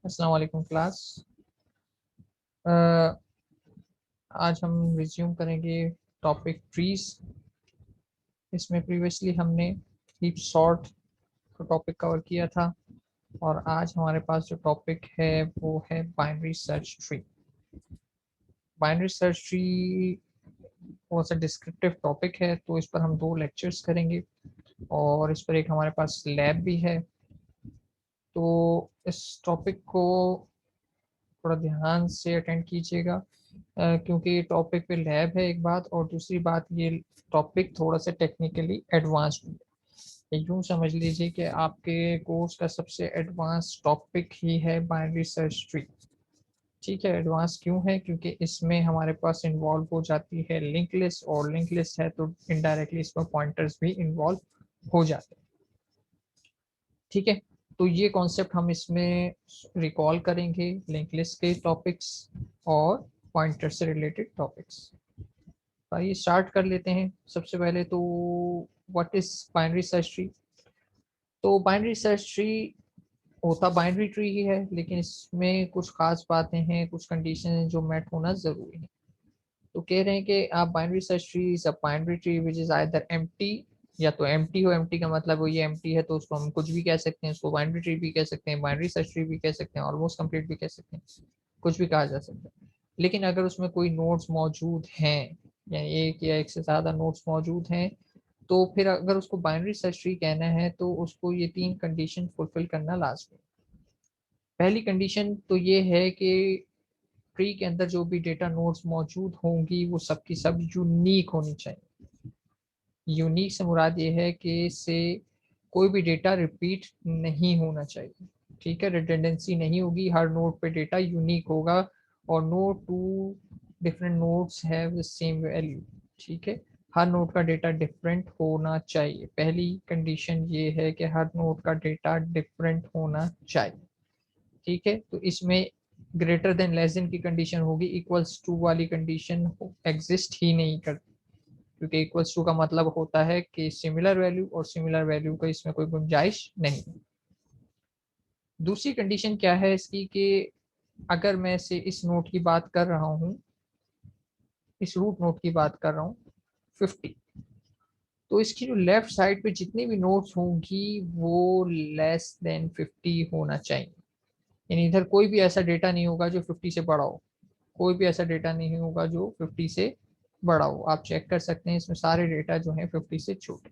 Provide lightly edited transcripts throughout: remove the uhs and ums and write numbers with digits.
अस्सलाम वालेकुम क्लास। आज हम रिज्यूम करेंगे टॉपिक ट्रीज। इसमें प्रीवियसली हमने हीप सॉर्ट का टॉपिक कवर किया था और आज हमारे पास जो टॉपिक है वो है binary search tree. Binary search tree बहुत सा डिस्क्रिप्टिव टॉपिक है, तो इस पर हम 2 लेक्चर्स करेंगे और इस पर एक हमारे पास लैब भी है। तो इस टॉपिक को थोड़ा ध्यान से अटेंड कीजिएगा, क्योंकि ये टॉपिक पे लैब है एक बात, और दूसरी बात ये टॉपिक थोड़ा सा टेक्निकली एडवांस्ड है। यूँ समझ लीजिए कि आपके कोर्स का सबसे एडवांस टॉपिक ही है बाइनरी सर्च ट्री। ठीक है, एडवांस क्यों है? क्योंकि इसमें हमारे पास इन्वॉल्व हो जाती है लिंक लिस्ट, और लिंक लिस्ट है तो इनडायरेक्टली इसमें पॉइंटर्स भी इन्वॉल्व हो जाते हैं। ठीक है, तो ये कॉन्सेप्ट हम इसमें रिकॉल करेंगे, लिंक लिस्ट के टॉपिक्स और पॉइंटर से रिलेटेड टॉपिक्स। आइए स्टार्ट कर लेते हैं। सबसे पहले तो what is binary search tree? तो बाइनरी सर्च ट्री होता बाइनरी ट्री ही है, लेकिन इसमें कुछ खास बातें हैं, कुछ कंडीशन हैं जो मेट होना जरूरी है। तो कह रहे हैं कि आप binary search tree is a binary tree which is either empty, या तो एम्प्टी हो। एम्प्टी का मतलब वो ये एम्प्टी है तो उसको हम कुछ भी कह सकते हैं, उसको बाइनरी ट्री भी कह सकते हैं, बाइनरी सर्च ट्री भी कह सकते हैं, ऑलमोस्ट कंप्लीट भी कह सकते हैं, कुछ भी कहा जा सकता है। लेकिन अगर उसमें कोई नोड्स मौजूद हैं, यानी एक या एक से ज्यादा नोड्स मौजूद हैं, तो फिर अगर उसको बाइनरी सर्च ट्री कहना है तो उसको ये 3 कंडीशन फुलफिल करना लाजमी है। पहली कंडीशन तो ये है कि ट्री के अंदर जो भी डेटा नोड्स मौजूद होंगी वो सबकी सब यूनिक होनी चाहिए। यूनिक से मुराद ये है कि इससे कोई भी डेटा रिपीट नहीं होना चाहिए। ठीक है, रिडंडेंसी नहीं होगी, हर नोड पे डेटा यूनिक होगा और no two different nodes have the same value. ठीक है, हर नोड का डेटा डिफरेंट होना चाहिए। पहली कंडीशन ये है कि हर नोड का डेटा डिफरेंट होना चाहिए। ठीक है, तो इसमें ग्रेटर देन लेस देन की कंडीशन होगी, इक्वल्स टू वाली कंडीशन एग्जिस्ट ही नहीं करती, क्योंकि इक्वल्स टू का मतलब होता है कि सिमिलर वैल्यू, और सिमिलर वैल्यू का इसमें कोई गुंजाइश नहीं। दूसरी कंडीशन क्या है इसकी कि अगर मैं से इस नोट की बात कर रहा हूँ, इस रूट नोट की बात कर रहा हूँ 50, तो इसकी जो लेफ्ट साइड पे जितनी भी नोट्स होंगी वो लेस देन 50 होना चाहिए। यानी इधर कोई भी ऐसा डेटा नहीं होगा जो 50 से बड़ा हो, कोई भी ऐसा डेटा नहीं होगा जो 50 से बड़ा हो। आप चेक कर सकते हैं, इसमें सारे डेटा जो है 50 से छोटे।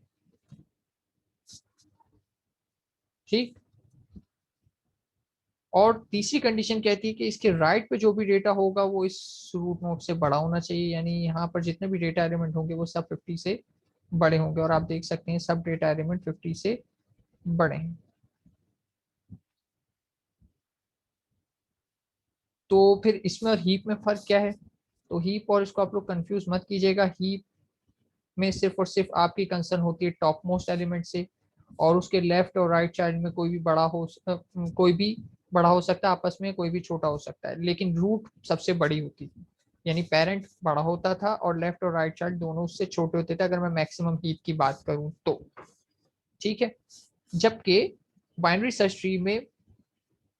ठीक, और तीसरी कंडीशन कहती है कि इसके राइट पे जो भी डेटा होगा वो इस रूट नोड से बड़ा होना चाहिए। यानी यहाँ पर जितने भी डेटा एलिमेंट होंगे वो सब 50 से बड़े होंगे, और आप देख सकते हैं सब डेटा एलिमेंट 50 से बड़े हैं। तो फिर इसमें और हीप में फर्क क्या है? तो हीप और इसको आप लोग कंफ्यूज मत कीजिएगा। हीप में सिर्फ और सिर्फ आपकी कंसर्न होती है टॉप मोस्ट एलिमेंट से, और उसके लेफ्ट और राइट चाइल्ड में कोई भी बड़ा हो सकता है आपस में, कोई भी छोटा हो सकता है, लेकिन रूट सबसे बड़ी होती थी। यानी पेरेंट बड़ा होता था और लेफ्ट और राइट चाइल्ड दोनों उससे छोटे होते थे, अगर मैं मैक्सिमम हीप की बात करूं तो। ठीक है, जबकि बाइनरी सर्च ट्री में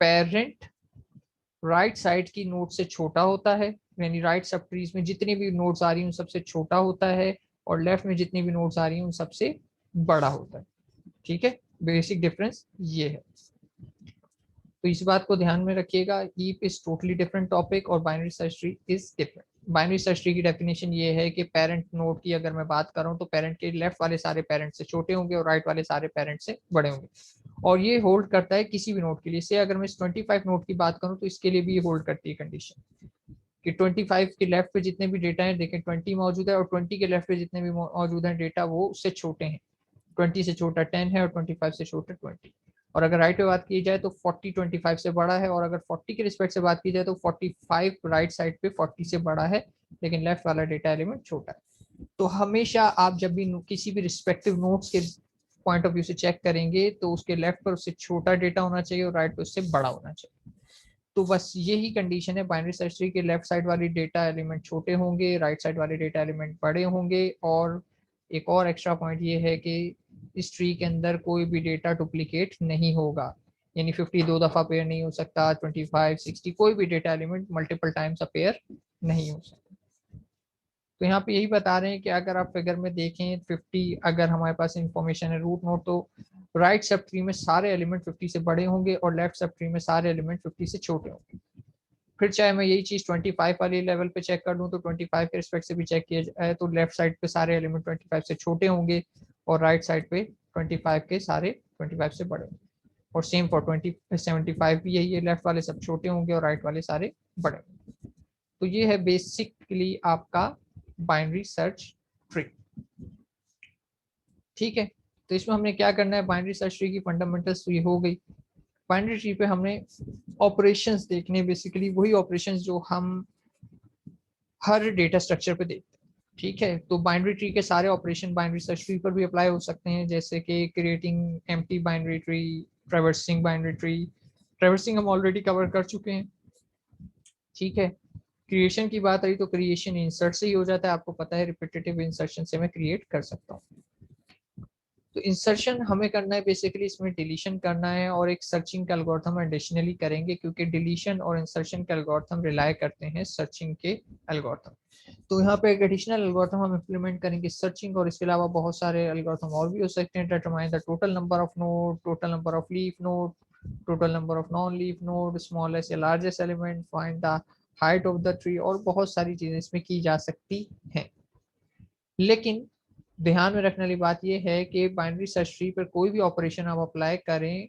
पेरेंट राइट साइड की नोड से छोटा होता है, यानी राइट सब ट्रीज में जितनी भी नोड्स आ रही हैं उन सबसे छोटा होता है, और लेफ्ट में जितनी भी नोड्स आ रही हैं उन सबसे बड़ा होता है। ठीक है, बेसिक डिफरेंस ये है। तो इस बात को ध्यान में रखिएगा, heap is totally different topic और binary search tree is different. Binary search tree की डेफिनेशन ये है कि पेरेंट नोड की अगर मैं बात कर रहा हूँ तो पेरेंट के लेफ्ट वाले सारे पेरेंट से छोटे होंगे और राइट वाले सारे पेरेंट से बड़े होंगे। और ये होल्ड करता है किसी भी नोड के लिए। से अगर मैं 25 नोड की बात करूँ तो इसके लिए भी होल्ड करती है कंडीशन कि 25 के लेफ्ट पे जितने भी डेटा है, देखें 20 मौजूद है, और 20 के लेफ्ट पे जितने भी मौजूद है डेटा वो उससे छोटे हैं। 20 से छोटा 10 है और 25 से छोटा 20। और अगर राइट पे बात की जाए तो 40 25 से बड़ा है, और अगर 40 के रिस्पेक्ट से बात की जाए तो 45 राइट साइड पे 40 से बड़ा है, लेकिन लेफ्ट वाला डेटा एलिमेंट छोटा है। तो हमेशा आप जब भी किसी भी रिस्पेक्टिव नोट्स के पॉइंट ऑफ व्यू से चेक करेंगे तो उसके लेफ्ट पर उससे छोटा डेटा होना चाहिए और राइट पर उससे बड़ा होना चाहिए। तो बस यही कंडीशन है बाइनरी सर्च ट्री के, लेफ्ट साइड वाली डेटा एलिमेंट छोटे होंगे, राइट साइड वाले डेटा एलिमेंट बड़े होंगे। और एक और एक्स्ट्रा पॉइंट ये है कि इस ट्री के अंदर कोई भी डेटा डुप्लीकेट नहीं होगा। यानी 50 दो दफा पेयर नहीं हो सकता, 25 60 कोई भी data element multiple times pair नहीं हो सकता। तो यहाँ पे यही बता रहे हैं कि अगर आप फिगर में देखें 50 अगर हमारे पास इंफॉर्मेशन है रूट नोड, तो राइट सब ट्री में सारे एलिमेंट 50 से बड़े होंगे और लेफ्ट सब ट्री में सारे एलिमेंट 50 से छोटे होंगे। फिर चाहे मैं यही चीज 25 वाली लेवल पे चेक कर दूं तो 25 के रिस्पेक्ट से भी चेक किया जाए तो लेफ्ट साइड पे सारे एलिमेंट 25 से छोटे होंगे और राइट साइड पे 25 के सारे 25 से बड़े होंगे। और सेम फॉर 75 भी यही है, लेफ्ट वाले सब छोटे होंगे और राइट वाले सारे बड़े होंगे। तो ये है बेसिकली आपका बाइनरी सर्च ट्री। ठीक है, तो इसमें हमने क्या करना है, बाइनरी सर्च ट्री की फंडामेंटल्स तो ये हो गई। बाइनरी ट्री पे हमने ऑपरेशंस देखने, बेसिकली वही ऑपरेशंस जो हम हर डेटा स्ट्रक्चर पे देखते हैं। ठीक है, तो बाइनरी ट्री के सारे ऑपरेशन बाइनरी सर्च ट्री पर भी अप्लाई हो सकते हैं, जैसे कि creating empty binary tree, traversing binary tree. Traversing हम ऑलरेडी कवर कर चुके हैं। ठीक है, क्रिएशन की बात आई तो क्रिएशन इंसर्ट से ही हो जाता है, आपको पता है रिपीटेटिव इंसर्शन से मैं क्रिएट कर सकता हूँ। तो इंसर्शन हमें करना है बेसिकली, इसमें डिलीशन करना है और एक सर्चिंग का एल्गोरिथम एडिशनली करेंगे, क्योंकि डिलीशन और इंसर्शन के एल्गोरिथम रिलाय करते हैं सर्चिंग के एल्गोरिथम। तो यहाँ पे एक एडिशनल एल्गोरिथम हम इम्प्लीमेंट करेंगे सर्चिंग, और इसके अलावा बहुत सारे एल्गोरिथम और भी हो सकते हैं। Determine the total number of node, total number of leaf node, total number of non leaf node, smallest या largest element, find the height of the tree, और बहुत सारी चीजें इसमें की जा सकती हैं। लेकिन ध्यान में रखने वाली बात यह है कि बाइनरी सर्च ट्री पर कोई भी ऑपरेशन आप अप्लाई करें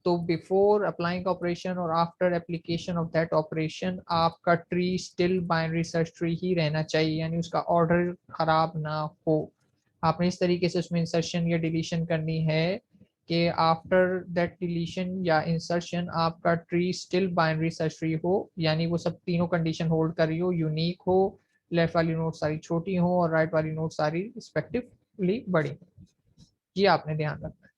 तो बिफोर अप्लाइंग ऑपरेशन और after application of that operation आपका tree still binary search tree ही रहना चाहिए, यानी उसका ऑर्डर खराब ना हो। आपने इस तरीके से उसमें इंसर्शन या डिलीशन करनी है कि आफ्टर दैट डिलीशन या इंसर्शन आपका tree still binary search tree हो, यानी वो सब तीनों कंडीशन होल्ड कर रही हो, यूनिक हो, लेफ्ट वाली नोट सारी छोटी हो और राइट वाली नोट सारी रिस्पेक्टिवली बड़ी हो। ये आपने ध्यान रखना है।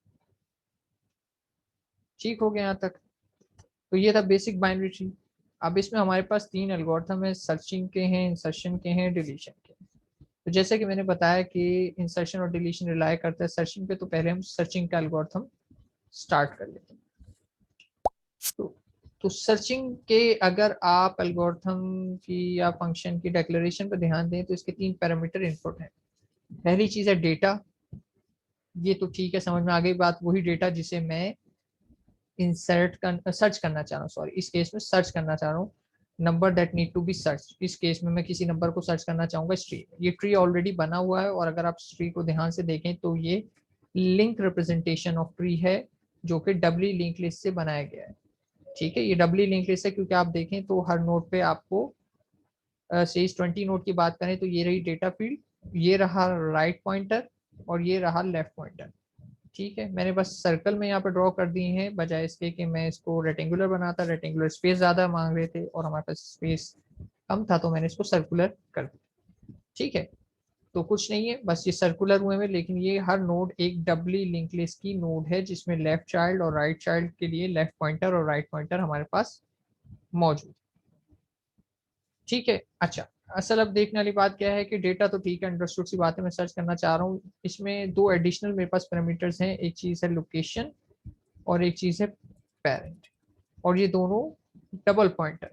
ठीक हो गया यहाँ तक? तो ये था बेसिक बाइनरी ट्री। अब इसमें हमारे पास तीन एल्गोरिथम है, सर्चिंग के हैं, इंसर्शन के हैं, डिलीशन के। तो जैसे कि मैंने बताया कि इंसर्शन और डिलीशन रिलाय करता है सर्चिंग पे, तो पहले हम सर्चिंग का एल्गोरिथम स्टार्ट कर लेते हैं। तो सर्चिंग के अगर आप एल्गोरिथम की या फंक्शन की डिक्लेरेशन पर ध्यान दें तो इसके तीन पैरामीटर इनपुट हैं। पहली चीज है डेटा, ये तो ठीक है, समझ में आ गई बात, वही डेटा जिसे मैं सर्च करना चाह रहा हूँ, सॉरी इस केस में सर्च करना चाह रहा हूँ। Number that need to be search, इस केस में मैं किसी नंबर को सर्च करना चाहूंगा इस ट्री। ये ट्री ऑलरेडी बना हुआ है और अगर आप इस ट्री को ध्यान से देखें तो ये लिंक रिप्रेजेंटेशन ऑफ ट्री है जो कि डबली लिंक लिस्ट से बनाया गया है। ठीक है, ये डबली लिंक लिस्ट है क्योंकि आप देखें तो हर नोड पे आपको से 20 नोड की बात करें तो ये रही डेटा फील्ड, ये रहा राइट पॉइंटर और ये रहा लेफ्ट पॉइंटर। ठीक है, मैंने बस सर्कल में यहाँ पे ड्रॉ कर दिए हैं बजाय इसके कि मैं इसको रेक्टेंगुलर बनाता। रेक्टेंगुलर स्पेस ज्यादा मांग रहे थे और हमारे पास स्पेस कम था तो मैंने इसको सर्कुलर कर दिया। ठीक है, तो कुछ नहीं है, बस ये सर्कुलर हुए में, लेकिन ये हर नोड एक डबली लिंक लिस्ट की नोड है जिसमें लेफ्ट चाइल्ड और राइट चाइल्ड के लिए लेफ्ट पॉइंटर और राइट पॉइंटर हमारे पास मौजूद। ठीक है, अच्छा, असल अब देखने वाली बात क्या है कि डेटा तो ठीक है, अंडरस्टूड सी बात है, मैं सर्च करना चाह रहा हूँ। इसमें दो एडिशनल मेरे पास पैरामीटर्स हैं, एक चीज है लोकेशन और एक चीज है पेरेंट, और ये दोनों डबल पॉइंटर।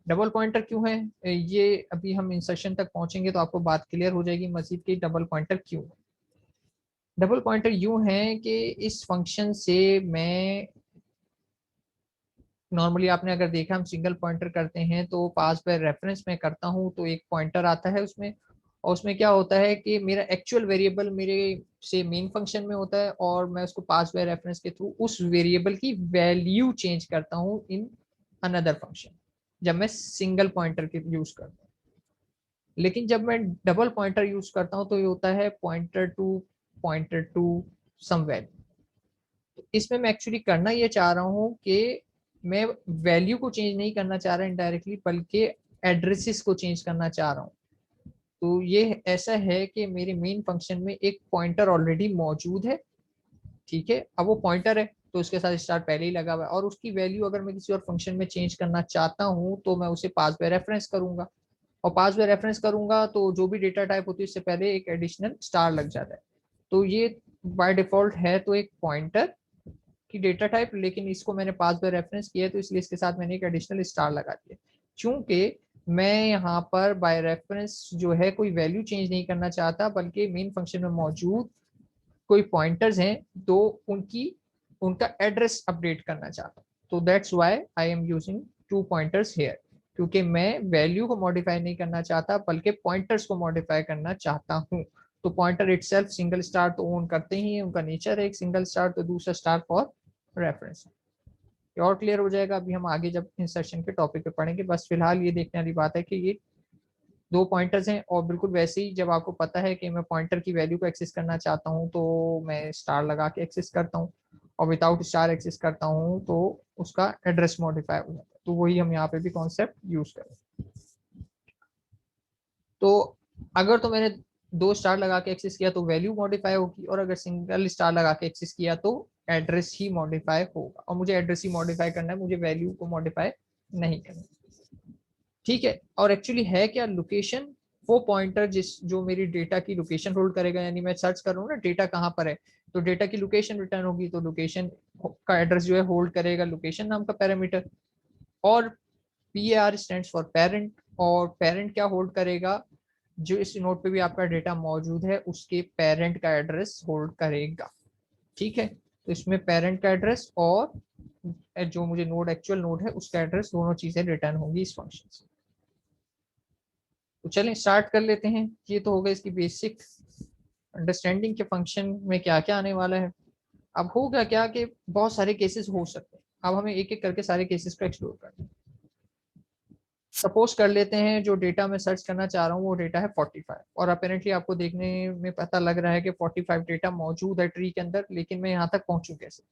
डबल पॉइंटर क्यों है ये अभी हम इंसर्शन तक पहुंचेंगे तो आपको बात क्लियर हो जाएगी मजीद की डबल पॉइंटर क्यों है। डबल पॉइंटर यूं है कि इस फंक्शन से मैं नॉर्मली, आपने अगर देखा हम सिंगल पॉइंटर करते हैं तो पास बाय रेफरेंस में करता हूं तो एक पॉइंटर आता है उसमें, और उसमें क्या होता है कि मेरा एक्चुअल वेरिएबल मेरे से मेन फंक्शन में होता है और मैं उसको पास बाय रेफरेंस के थ्रू उस वेरिएबल की वैल्यू चेंज करता हूं इन अनदर फंक्शन जब मैं सिंगल पॉइंटर के यूज करता हूँ। लेकिन जब मैं डबल पॉइंटर यूज करता हूँ तो ये होता है पॉइंटर टू सम वैल्यू। इसमें मैं एक्चुअली करना ये चाह रहा हूँ कि मैं वैल्यू को चेंज नहीं करना चाह रहा इनडायरेक्टली, बल्कि एड्रेसेस को चेंज करना चाह रहा हूँ। तो ये ऐसा है कि मेरे मेन फंक्शन में एक पॉइंटर ऑलरेडी मौजूद है। ठीक है, अब वो पॉइंटर है तो उसके साथ स्टार पहले ही लगा हुआ है, और उसकी वैल्यू अगर मैं किसी और फंक्शन में चेंज करना चाहता हूँ तो मैं उसे पास बाय रेफरेंस करूंगा, और पास बाय रेफरेंस करूंगा तो जो भी डेटा टाइप होती है उससे पहले एक एडिशनल स्टार लग जाता है। तो ये बाय डिफॉल्ट है तो एक पॉइंटर, की डेटा टाइप, लेकिन इसको मैंने पास बाय रेफरेंस किया है तो इसलिए इसके साथ मैंने एक एडिशनल स्टार लगा दिया। चूंकि मैं यहाँ पर बाय रेफरेंस जो है कोई वैल्यू चेंज नहीं करना चाहता, बल्कि मेन फंक्शन में मौजूद कोई पॉइंटर्स हैं तो उनका एड्रेस अपडेट करना चाहता हूँ। तो that's why I am using 2 pointers here, क्योंकि मैं वैल्यू को मॉडिफाई नहीं करना चाहता बल्कि पॉइंटर्स को मॉडिफाई करना चाहता हूँ। तो पॉइंटर इटसेल्फ सिंगल स्टार तो ओन करते ही है, उनका नेचर है एक सिंगल स्टार, तो दूसरा स्टार फॉर रेफरेंस। और क्लियर हो जाएगा अभी हम आगे जब इंसर्शन के टॉपिक पे पढ़ेंगे। बस फिलहाल ये देखने वाली बात है कि ये 2 पॉइंटर्स हैं, और बिल्कुल वैसे ही जब आपको पता है कि मैं पॉइंटर की वैल्यू को एक्सेस करना चाहता हूँ तो मैं स्टार लगा के एक्सेस करता हूँ, और विदाउट स्टार एक्सेस करता हूँ तो उसका एड्रेस मॉडिफाई हो जाता है। तो वही हम यहाँ पे भी कॉन्सेप्ट यूज करें। तो अगर तो मैंने 2 स्टार लगा के एक्सेस किया तो वैल्यू मॉडिफाई होगी, और अगर सिंगल स्टार लगा के एक्सेस किया तो एड्रेस ही मॉडिफाई होगा, और मुझे एड्रेस ही मॉडिफाई करना है, मुझे वैल्यू को मॉडिफाई नहीं करना। ठीक है, और एक्चुअली है क्या लोकेशन, वो पॉइंटर जो मेरी डेटा की लोकेशन होल्ड करेगा, यानी मैं सर्च कर रहा हूँ ना डेटा कहाँ पर है, तो डेटा की लोकेशन रिटर्न होगी, तो लोकेशन का एड्रेस जो है होल्ड करेगा लोकेशन नाम का पैरामीटर। और PAR स्टैंड्स फॉर पेरेंट, और पेरेंट क्या होल्ड करेगा, जो इस नोड पे भी आपका डेटा मौजूद है उसके पेरेंट का एड्रेस होल्ड करेगा। ठीक है, तो इसमें पेरेंट का एड्रेस और जो मुझे नोड एक्चुअल नोड है उसका एड्रेस, दोनों चीजें रिटर्न होंगी इस फंक्शन से। तो चलें स्टार्ट कर लेते हैं। ये तो होगा इसकी बेसिक अंडरस्टैंडिंग के फंक्शन में क्या क्या आने वाला है। अब होगा क्या कि बहुत सारे केसेस हो सकते हैं, अब हमें एक एक करके सारे केसेस को एक्सप्लोर करना है। सपोज कर लेते हैं जो डेटा मैं सर्च करना चाह रहा हूँ वो डेटा है 45, और अपेरेंटली आपको देखने में पता लग रहा है कि 45 डेटा मौजूद है ट्री के अंदर, लेकिन मैं यहाँ तक पहुंचू कैसे।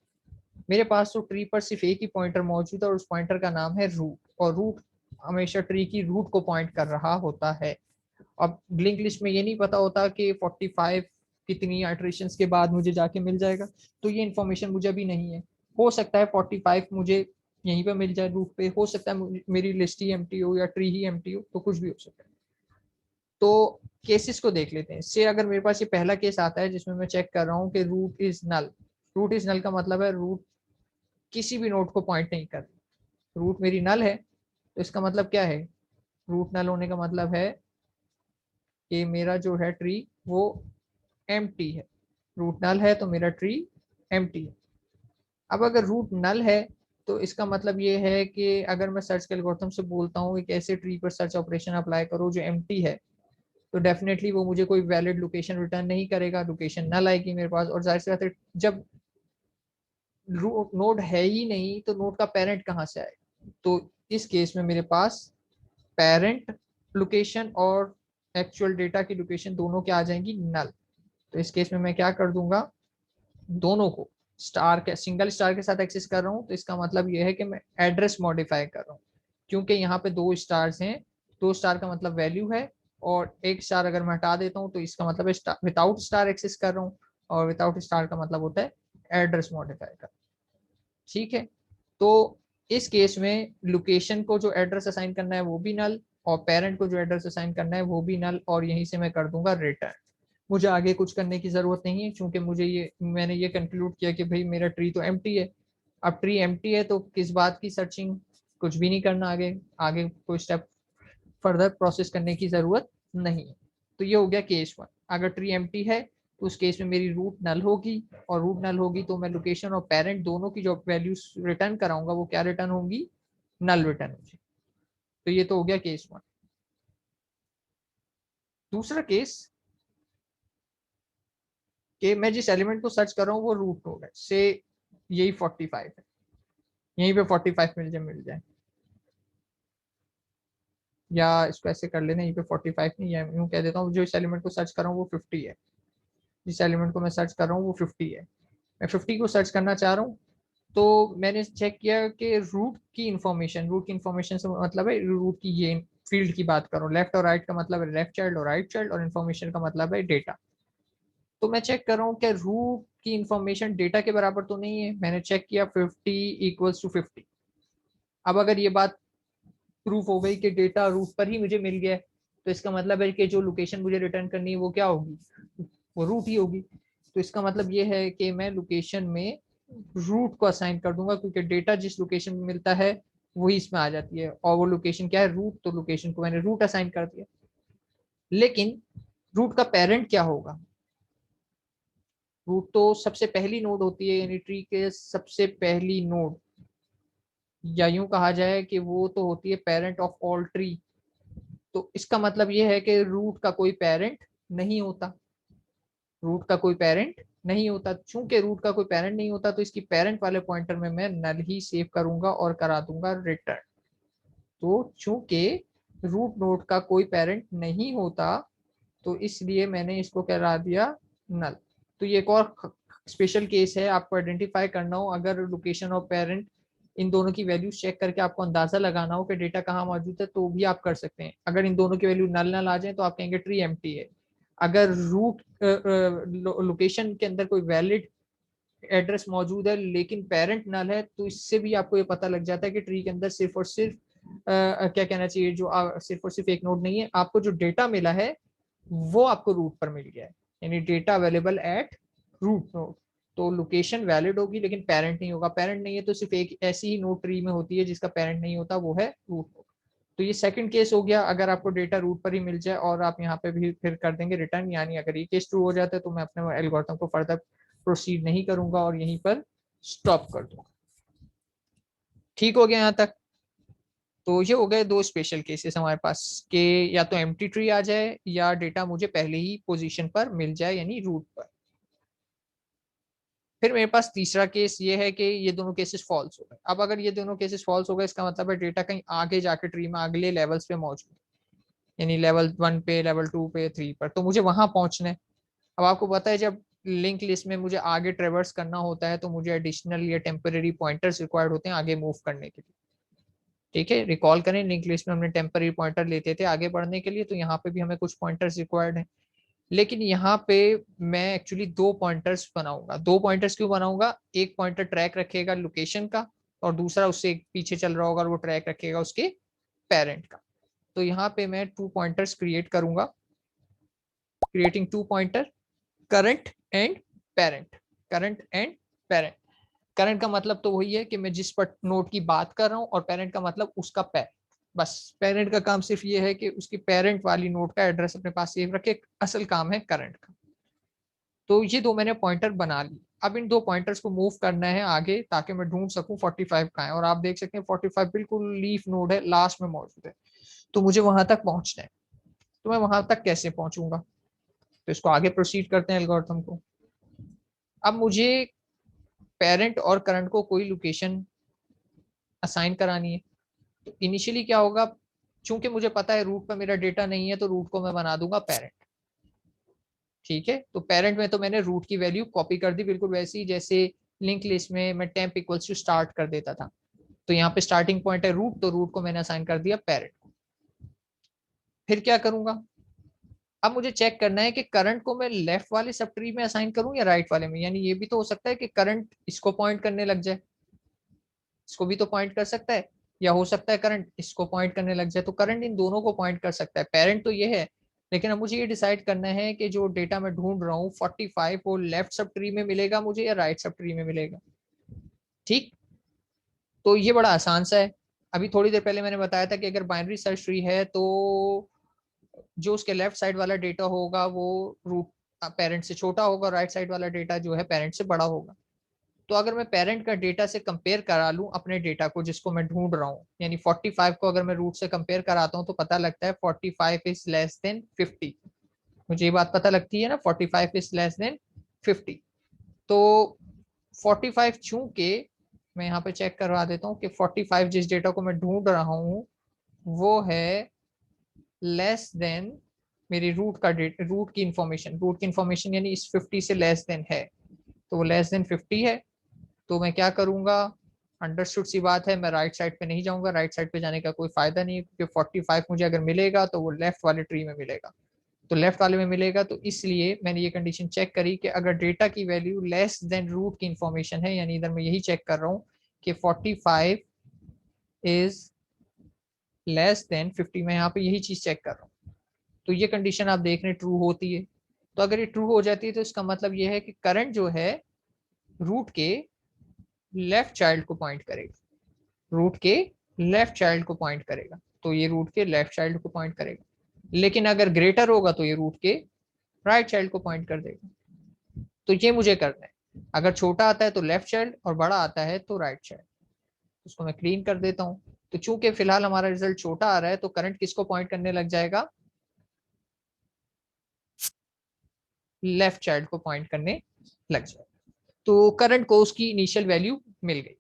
मेरे पास तो ट्री पर सिर्फ एक ही पॉइंटर मौजूद है और उस पॉइंटर का नाम है रूट, और रूट हमेशा ट्री की रूट को पॉइंट कर रहा होता है। अब लिंक लिस्ट में ये नहीं पता होता कि 45 कितनी आइटरेशंस के बाद मुझे जाके मिल जाएगा, तो ये इन्फॉर्मेशन मुझे अभी नहीं है। हो सकता है 45 मुझे यहीं पे मिल जाए रूट पे, हो सकता है मेरी लिस्ट ही एम्प्टी हो या ट्री ही एम्प्टी हो, तो कुछ भी हो सकता है। तो केसेस को देख लेते हैं। से अगर मेरे पास ये पहला केस आता है जिसमें मैं चेक कर रहा हूँ कि root is null. Root is null का मतलब है रूट किसी भी नोड को पॉइंट नहीं कर रही, रूट मेरी नल है, तो इसका मतलब क्या है, रूट नल होने का मतलब है कि मेरा जो है ट्री वो एम्प्टी है। रूट नल है तो मेरा ट्री एम्प्टी है। अब अगर रूट नल है तो इसका मतलब ये है कि अगर मैं सर्च के एल्गोरिथम से बोलता हूँ एक ऐसे ट्री पर सर्च ऑपरेशन अप्लाई करो जो एम्प्टी है, तो डेफिनेटली वो मुझे कोई वैलिड लोकेशन रिटर्न नहीं करेगा, लोकेशन नल आएगी मेरे पास। और जाहिर सी बात है जब नोड है ही नहीं तो नोड का पेरेंट कहाँ से आएगा, तो इस केस में मेरे पास पेरेंट लोकेशन और एक्चुअल डेटा की लोकेशन दोनों क्या आ जाएंगी, नल। तो इस केस में मैं क्या कर दूंगा, दोनों को स्टार के सिंगल स्टार के साथ एक्सेस कर रहा हूँ, तो इसका मतलब यह है कि मैं एड्रेस मॉडिफाई कर रहा हूँ, क्योंकि यहाँ पे 2 स्टार्स हैं। 2 स्टार का मतलब वैल्यू है, और एक स्टार अगर मैं हटा देता हूँ तो इसका मतलब है विदाउट स्टार एक्सेस कर रहा हूँ, और विदाउट स्टार का मतलब होता है एड्रेस मॉडिफाई कर। ठीक है, तो इस केस में लोकेशन को जो एड्रेस असाइन करना है वो भी नल, और पेरेंट को जो एड्रेस असाइन करना है वो भी नल, और यहीं से मैं कर दूंगा रिटर्न। मुझे आगे कुछ करने की जरूरत नहीं है, क्योंकि मैंने ये कंक्लूड किया कि भाई मेरा ट्री तो एम्प्टी है। अब ट्री एम्प्टी है तो किस बात की सर्चिंग, कुछ भी नहीं करना, आगे आगे कोई स्टेप फर्दर प्रोसेस करने की जरूरत नहीं है। तो ये हो गया केस 1। अगर ट्री एम्प्टी है तो उस केस में मेरी रूट नल होगी, और रूट नल होगी तो मैं लोकेशन और पेरेंट दोनों की जो वैल्यूज रिटर्न कराऊंगा वो क्या रिटर्न होंगी, नल रिटर्न होगी। तो ये तो हो गया केस 1। दूसरा केस कि मैं जिस एलिमेंट को सर्च कर रहा हूँ वो रूट नोड है, से यही 45 है, यहीं पे 45 मिल जाए, या इसको ऐसे कर लेना, यहीं पे 45 नहीं है, यूँ कह देता हूँ जो इस एलिमेंट को सर्च कर रहा हूँ वो 50 है, जिस एलिमेंट को मैं सर्च कर रहा हूँ वो 50 है, मैं 50 को सर्च करना चाह रहा हूँ। तो मैंने चेक किया कि रूट की इंफॉर्मेशन से मतलब है रूट की ये फील्ड की बात करूँ, लेफ्ट और राइट का मतलब है लेफ्ट चाइल्ड और राइट चाइल्ड, और इन्फॉर्मेशन का मतलब है डेटा। तो मैं चेक कर रहा हूँ कि रूट की इंफॉर्मेशन डेटा के बराबर तो नहीं है। मैंने चेक किया 50 = 50। अब अगर ये बात प्रूफ हो गई कि डेटा रूट पर ही मुझे मिल गया है, तो इसका मतलब है कि जो लोकेशन मुझे रिटर्न करनी है वो क्या होगी, वो रूट ही होगी। तो इसका मतलब ये है कि मैं लोकेशन में रूट को असाइन कर दूंगा, क्योंकि डेटा जिस लोकेशन में मिलता है वही इसमें आ जाती है, और वो लोकेशन क्या है, रूट, तो लोकेशन को मैंने रूट असाइन कर दिया। लेकिन रूट का पेरेंट क्या होगा? रूट तो सबसे पहली नोड होती है, यानी ट्री के सबसे पहली नोड, या यूं कहा जाए कि वो तो होती है पेरेंट ऑफ ऑल ट्री। तो इसका मतलब ये है कि रूट का कोई पेरेंट नहीं होता, रूट का कोई पेरेंट नहीं होता। चूंकि रूट का कोई पेरेंट नहीं होता, तो इसकी पेरेंट वाले पॉइंटर में मैं नल ही सेव करूंगा और करा दूंगा रिटर्न। तो चूंकि रूट नोड का कोई पेरेंट नहीं होता, तो इसलिए मैंने इसको करा दिया नल। तो ये एक और स्पेशल केस है, आपको आइडेंटिफाई करना हो, अगर लोकेशन और पेरेंट इन दोनों की वैल्यू चेक करके आपको अंदाजा लगाना हो कि डेटा कहाँ मौजूद है, तो भी आप कर सकते हैं। अगर इन दोनों की वैल्यू नल नल आ जाए तो आप कहेंगे ट्री एम्प्टी है। अगर रूट लोकेशन के अंदर कोई वैलिड एड्रेस मौजूद है लेकिन पेरेंट नल है, तो इससे भी आपको ये पता लग जाता है कि ट्री के अंदर सिर्फ और सिर्फ क्या कहना चाहिए, जो सिर्फ और सिर्फ एक नोड नहीं है, आपको जो डेटा मिला है वो आपको रूट पर मिल गया है, यानी data available at root node. तो लोकेशन वैलिड होगी लेकिन पेरेंट नहीं होगा। पेरेंट नहीं है तो सिर्फ एक ऐसी ही नोड ट्री में होती है जिसका पेरेंट नहीं होता, वो है रूट नोड। तो ये सेकंड केस हो गया, अगर आपको डेटा रूट पर ही मिल जाए और आप यहाँ पे भी फिर कर देंगे रिटर्न, यानी अगर ये केस ट्रू हो जाता है तो मैं अपने एल्गोरिथम को फर्दर प्रोसीड नहीं करूंगा और यहीं पर स्टॉप कर दूंगा। ठीक हो गया यहाँ तक? तो ये हो गए दो स्पेशल केसेस हमारे पास के, या तो एम्प्टी ट्री आ जाए या डेटा मुझे पहले ही पोजीशन पर मिल जाए, यानी रूट पर। फिर मेरे पास तीसरा केस ये है कि ये दोनों केसेस फॉल्स हो गए। अब अगर ये दोनों केसेस फॉल्स हो गए, इसका मतलब है डेटा कहीं आगे जाके ट्री में अगले लेवल्स पे मौजूद है, यानी लेवल 1 पे, लेवल 2 पे, 3 पर, तो मुझे वहां पहुंचना है। अब आपको पता है जब लिंक लिस्ट में मुझे आगे ट्रेवर्स करना होता है तो मुझे एडिशनल या टेम्पररी पॉइंटर्स रिक्वायर्ड होते हैं आगे मूव करने के लिए। ठीक है, रिकॉल करें, लिंक लिस्ट में हमने टेम्पररी पॉइंटर लेते थे आगे बढ़ने के लिए, तो यहाँ पे भी हमें कुछ पॉइंटर्स रिक्वायर्ड है। लेकिन यहाँ पे मैं एक्चुअली दो पॉइंटर्स बनाऊंगा। दो पॉइंटर्स क्यों बनाऊंगा? एक पॉइंटर ट्रैक रखेगा लोकेशन का, और दूसरा उससे पीछे चल रहा होगा और वो ट्रैक रखेगा उसके पेरेंट का। तो यहाँ पे मैं टू पॉइंटर्स क्रिएट करूंगा, creating two pointer, current and parent, current and parent. Current का मतलब तो वही है कि मैं जिस पर नोड की बात कर रहा हूँ, और पेरेंट का मतलब उसका पेरेंट। बस पेरेंट का काम सिर्फ ये है कि उसकी पेरेंट वाली नोड का एड्रेस अपने पास सेव रखे, असल काम है करंट का। तो ये दो मैंने पॉइंटर बना ली। अब इन दो पॉइंटर्स को मूव करना है आगे ताकि मैं ढूंढ सकूं 45 कहाँ है, और आप देख सकते हैं 45 बिल्कुल लीफ नोड है, लास्ट में मौजूद है। तो मुझे वहां तक पहुंचना है। तो मैं वहां तक कैसे पहुंचूंगा? तो इसको आगे प्रोसीड करते हैं एल्गोरिथम को। अब मुझे पेरेंट और करंट को कोई लोकेशन असाइन करानी है। तो इनिशियली क्या होगा, चूंकि मुझे पता है रूट पर मेरा डेटा नहीं है, तो रूट को मैं बना दूंगा पेरेंट। ठीक है, तो पेरेंट में तो मैंने रूट की वैल्यू कॉपी कर दी, बिल्कुल वैसे ही जैसे लिंक लिस्ट में मैं टेम्प इक्वल्स टू स्टार्ट कर देता था। तो यहाँ पे स्टार्टिंग पॉइंट है रूट, तो रूट को मैंने असाइन कर दिया पेरेंट को। फिर क्या करूंगा? अब मुझे चेक करना है कि करंट को मैं लेफ्ट वाले सब ट्री में असाइन करूं या राइट वाले में। यानी ये भी तो हो सकता है कि करंट इसको पॉइंट करने लग जाए, इसको भी तो पॉइंट कर सकता है, या हो सकता है करंट इसको पॉइंट करने लग जाए। तो करंट इन दोनों को पॉइंट कर सकता है, पेरेंट तो ये है। लेकिन अब मुझे ये डिसाइड करना है कि जो डेटा मैं ढूंढ रहा हूँ 45, वो लेफ्ट सब ट्री में मिलेगा मुझे या राइट सब ट्री में मिलेगा। ठीक, तो ये बड़ा आसान सा है। अभी थोड़ी देर पहले मैंने बताया था कि अगर बाइनरी सर्च ट्री है तो जो उसके लेफ्ट साइड वाला डेटा होगा वो रूट पेरेंट से छोटा होगा, राइट साइड वाला डेटा जो है पेरेंट से बड़ा होगा। तो अगर मैं पेरेंट का डेटा से कंपेयर करा लूं अपने डेटा को जिसको मैं ढूंढ रहा हूं, यानी 45 को अगर मैं रूट से कंपेयर कराता हूं, तो पता लगता है 45 इज लेस देन 50। मुझे ये बात पता लगती है ना, 45 इज लेस देन 50। तो 45 चूंकि, मैं यहाँ पे चेक करवा देता हूँ कि 45 जिस डेटा को मैं ढूंढ रहा हूँ वो है लेस देन मेरी रूट का डेटा, रूट की इंफॉर्मेशन यानी इस 50 से लेस देन है, तो वो लेस देन 50 है। तो मैं क्या करूंगा? अंडरस्टूड सी बात है, मैं राइट साइड पे नहीं जाऊंगा, राइट साइड पे जाने का कोई फायदा नहीं है, क्योंकि 45 मुझे अगर मिलेगा तो वो लेफ्ट वाले ट्री में मिलेगा। तो लेफ्ट वाले में मिलेगा, तो इसलिए मैंने ये कंडीशन चेक करी कि अगर डेटा की वैल्यू लेस देन रूट की इंफॉर्मेशन है, यानी इधर मैं यही चेक कर रहा हूँ कि 45 इज लेस देन 50, मैं यहाँ पे यही चीज चेक कर रहा हूँ। तो ये कंडीशन आप देख रहे हैं ट्रू होती है। तो अगर ये ट्रू हो जाती है तो इसका मतलब ये है कि करंट जो है रूट के लेफ्ट चाइल्ड को पॉइंट करेगा, रूट के लेफ्ट चाइल्ड को पॉइंट करेगा, तो ये रूट के लेफ्ट चाइल्ड को पॉइंट करेगा। लेकिन अगर ग्रेटर होगा तो ये रूट के राइट चाइल्ड को पॉइंट कर देगा। तो ये मुझे करना है, अगर छोटा आता है तो लेफ्ट चाइल्ड और बड़ा आता है तो राइट चाइल्ड। उसको मैं क्लीन कर देता हूँ। तो चूंकि फिलहाल हमारा रिजल्ट छोटा आ रहा है तो करंट किसको पॉइंट करने लग जाएगा, लेफ्ट चाइल्ड को पॉइंट करने लग जाएगा। तो करंट को उसकी इनिशियल वैल्यू मिल गई।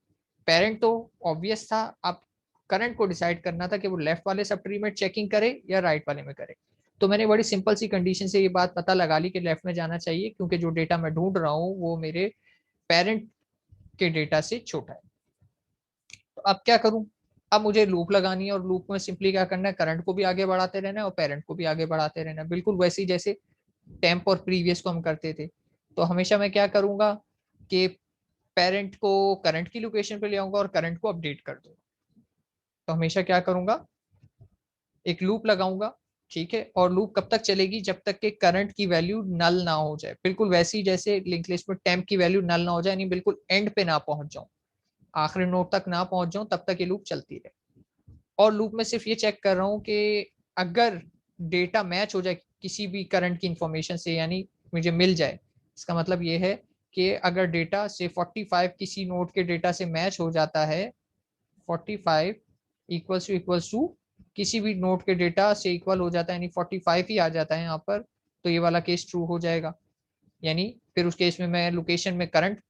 पेरेंट तो ऑब्वियस था, अब करंट को डिसाइड करना था कि वो लेफ्ट वाले सब ट्री में चेकिंग करे या राइट वाले में करे। तो मैंने बड़ी सिंपल सी कंडीशन से ये बात पता लगा ली कि लेफ्ट में जाना चाहिए, क्योंकि जो डेटा मैं ढूंढ रहा हूँ वो मेरे पेरेंट के डेटा से छोटा है। तो अब क्या करूं, अब मुझे लूप लगानी है और लूप में सिंपली क्या करना है, करंट को भी आगे बढ़ाते रहना है और पेरेंट को भी आगे बढ़ाते रहना है, बिल्कुल वैसे ही जैसे टेम्प और प्रीवियस को हम करते थे। तो हमेशा मैं क्या करूंगा कि पेरेंट को करंट की लोकेशन पे ले आऊंगा और करंट को अपडेट कर दूंगा। तो हमेशा क्या करूंगा, एक लूप लगाऊंगा, ठीक है। और लूप कब तक चलेगी, जब तक कि करंट की वैल्यू नल ना हो जाए, बिल्कुल वैसे ही जैसे लिंक लिस्ट में टेम्प की वैल्यू नल ना हो जाए, यानी बिल्कुल एंड पे ना पहुंच जाऊं, आखिरी नोड तक ना पहुंच जाऊं, तब तक ये लूप चलती रहे। और लूप में सिर्फ ये चेक कर रहा हूँ कि अगर डेटा मैच हो जाए किसी भी करंट की इंफॉर्मेशन से, यानी मुझे मिल जाए, इसका मतलब ये है कि अगर डेटा से 45 किसी नोड के डेटा से मैच हो जाता है, 45 इक्वल्स टू किसी भी नोड के डेटा से इक्वल हो जाता है, यानी 45 ही आ जाता है यहाँ पर, तो ये वाला केस ट्रू हो जाएगा। यानी फिर उस केस में मैं लोकेशन में करंट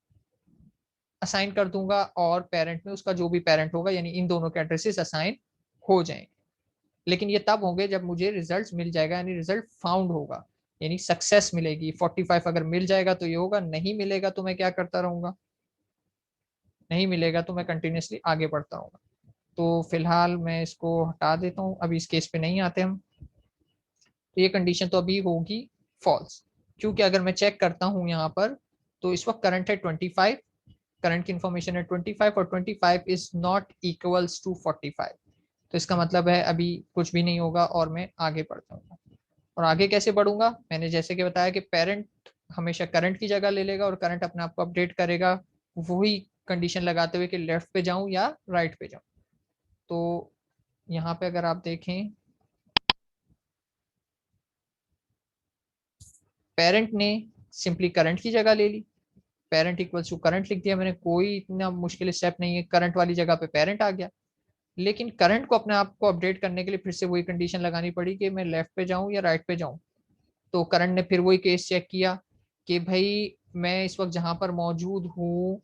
असाइन कर दूंगा और पेरेंट में उसका जो भी पेरेंट होगा, यानी इन दोनों के एड्रेसेस असाइन हो जाएंगे। लेकिन ये तब होंगे जब मुझे रिजल्ट मिल जाएगा, यानी रिजल्ट फाउंड होगा, यानी सक्सेस मिलेगी। 45 अगर मिल जाएगा तो ये होगा, नहीं मिलेगा तो मैं क्या करता रहूंगा, नहीं मिलेगा तो मैं कंटिन्यूसली आगे बढ़ता रहूंगा। तो फिलहाल मैं इसको हटा देता हूँ, अभी इस केस पे नहीं आते हम। तो ये कंडीशन तो अभी होगी फॉल्स, क्योंकि अगर मैं चेक करता हूँ यहाँ पर, तो इस वक्त करंट है 25, करंट की इंफॉर्मेशन है 25 और 25 इज नॉट इक्वल्स टू 45। तो इसका मतलब है अभी कुछ भी नहीं होगा और मैं आगे बढ़ता हूँ। और आगे कैसे बढ़ूंगा, मैंने जैसे कि बताया कि पेरेंट हमेशा करंट की जगह ले लेगा और करंट अपने आप को अपडेट करेगा, वही कंडीशन लगाते हुए कि लेफ्ट पे जाऊं या राइट पे जाऊं। तो यहाँ पे अगर आप देखें, पेरेंट ने सिंपली करंट की जगह ले ली, पेरेंट इक्वल्स टू करंट लिख दिया मैंने, कोई इतना मुश्किल स्टेप नहीं है, करंट वाली जगह पे पेरेंट आ गया। लेकिन करंट को अपने आप को अपडेट करने के लिए फिर से वही कंडीशन लगानी पड़ी कि मैं लेफ्ट पे जाऊं या राइट पे जाऊं। तो करंट ने फिर वही केस चेक किया कि भाई मैं इस वक्त जहां पर मौजूद हूँ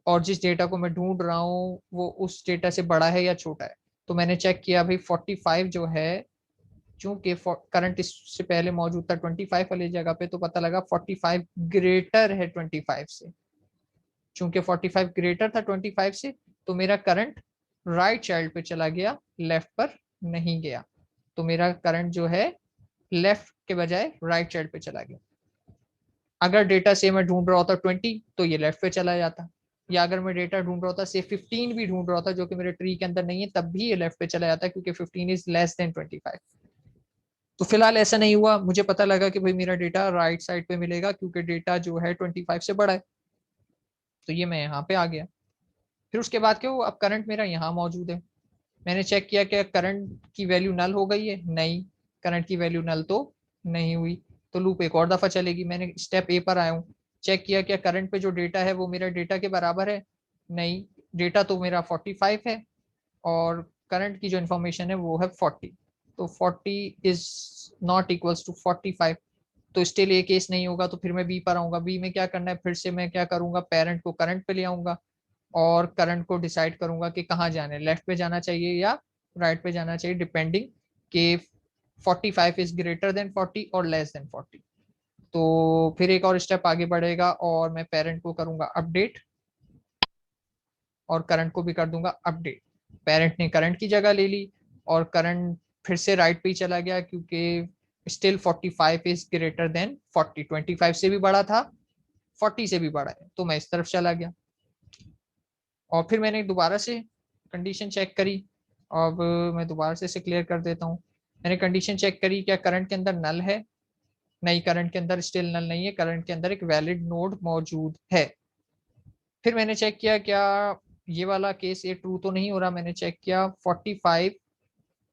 और जिस डेटा को मैं ढूंढ रहा हूँ वो उस डेटा से बड़ा है या छोटा है। तो मैंने चेक किया भाई 45 जो है, चूंकि करंट इससे पहले मौजूद था 25 वाली जगह पे, तो पता लगा 45 ग्रेटर है 25 से। चूंकि 45 ग्रेटर था 25 से, तो मेरा करंट राइट चाइल्ड पे चला गया, लेफ्ट पर नहीं गया। तो मेरा करंट जो है लेफ्ट के बजाय राइट चाइल्ड पे चला गया। अगर डेटा से मैं ढूंढ रहा होता 20 तो ये लेफ्ट पे चला जाता, या अगर मैं डेटा ढूंढ रहा होता से 15 भी ढूंढ रहा होता जो कि मेरे ट्री के अंदर नहीं है, तब भी ये लेफ्ट पे चला जाता, क्योंकि 15 इज लेस देन 25। तो फिलहाल ऐसा नहीं हुआ, मुझे पता लगा कि भाई मेरा डेटा राइट साइड पे मिलेगा, क्योंकि डेटा जो है 25 से बड़ा है। तो ये मैं यहाँ पे आ गया। फिर उसके बाद क्या हुआ, अब करंट मेरा यहाँ मौजूद है। मैंने चेक किया कि करंट की वैल्यू नल हो गई है, नहीं, करंट की वैल्यू नल तो नहीं हुई। तो लूप एक और दफा चलेगी। मैंने स्टेप ए पर आया हूँ, चेक किया क्या करंट पे जो डेटा है वो मेरा डेटा के बराबर है, नहीं, डेटा तो मेरा 45 है और करंट की जो इन्फॉर्मेशन है वो है 40। तो 40 इज नॉट इक्वल्स टू 45। तो स्टिल ये केस नहीं होगा, तो फिर मैं बी पर आऊंगा। बी में क्या करना है, फिर से मैं क्या करूंगा, पेरेंट को करंट पे ले आऊंगा और करंट को डिसाइड करूंगा कि कहाँ जाना है, लेफ्ट पे जाना चाहिए या राइट पे जाना चाहिए, डिपेंडिंग कि 45 इज ग्रेटर देन 40 और लेस देन 40। तो फिर एक और स्टेप आगे बढ़ेगा और मैं पेरेंट को करूंगा अपडेट और करंट को भी कर दूंगा अपडेट। पेरेंट ने करंट की जगह ले ली और करंट फिर से राइट पे ही चला गया, क्योंकि स्टिल 45 इज ग्रेटर देन 40, 25 से भी बड़ा था, 40 से भी बड़ा है, तो मैं इस तरफ चला गया। और फिर मैंने दोबारा से कंडीशन चेक करी। अब मैं दोबारा से इसे क्लियर कर देता हूँ। मैंने कंडीशन चेक करी, क्या करंट के अंदर नल है, नहीं, करंट के अंदर स्टिल नल नहीं है, करंट के अंदर एक वैलिड नोड मौजूद है। फिर मैंने चेक किया क्या ये वाला केस ये ट्रू तो नहीं हो रहा, मैंने चेक किया 45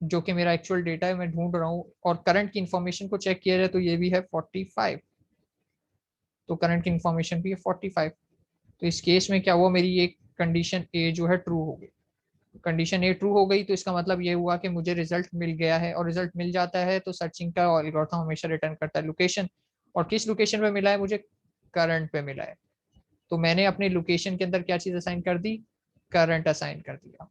जो कि मेरा एक्चुअल डेटा है मैं ढूंढ रहा हूँ, और करंट की इंफॉर्मेशन को चेक किया जाए तो ये भी है 45, तो करंट की इंफॉर्मेशन भी है 45। तो इस केस में क्या हुआ, मेरी ये कंडीशन ए जो है ट्रू हो गई। कंडीशन ए ट्रू हो गई तो इसका मतलब ये हुआ कि मुझे रिजल्ट मिल गया है, और रिजल्ट मिल जाता है तो सर्चिंग का एल्गोरिथम हमेशा रिटर्न करता है लोकेशन। और किस लोकेशन पे मिला है मुझे, करंट पे मिला है। तो मैंने अपने लोकेशन के अंदर क्या चीज असाइन कर दी, करंट असाइन कर दिया।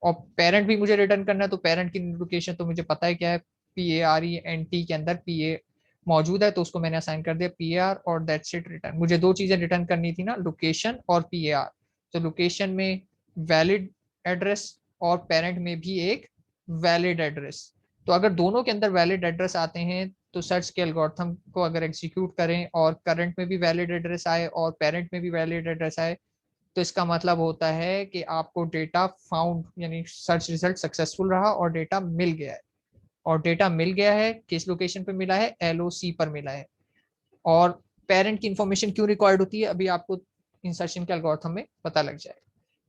और पेरेंट भी मुझे रिटर्न करना है, तो पेरेंट की लोकेशन तो मुझे पता है क्या है, PARENT के अंदर PA मौजूद है, तो उसको मैंने असाइन कर दिया PR, और दैट्स इट रिटर्न। मुझे दो चीजें रिटर्न करनी थी ना, लोकेशन और PAR। तो लोकेशन में वैलिड एड्रेस और पेरेंट में भी एक वैलिड एड्रेस। तो अगर दोनों के अंदर वैलिड एड्रेस आते हैं तो सर्च के एल्गोरिथम को अगर एग्जीक्यूट करें और करंट में भी वैलिड एड्रेस आए और पेरेंट में भी वैलिड एड्रेस आए, तो इसका मतलब होता है कि आपको डेटा फाउंड यानी सर्च रिजल्ट सक्सेसफुल रहा और डेटा मिल गया है। और डेटा मिल गया है किस लोकेशन पे मिला है, LOC पर मिला है। और पेरेंट की इंफॉर्मेशन क्यों रिक्वायर्ड होती है अभी आपको इंसर्शन के एल्गोरिथम में पता लग जाए।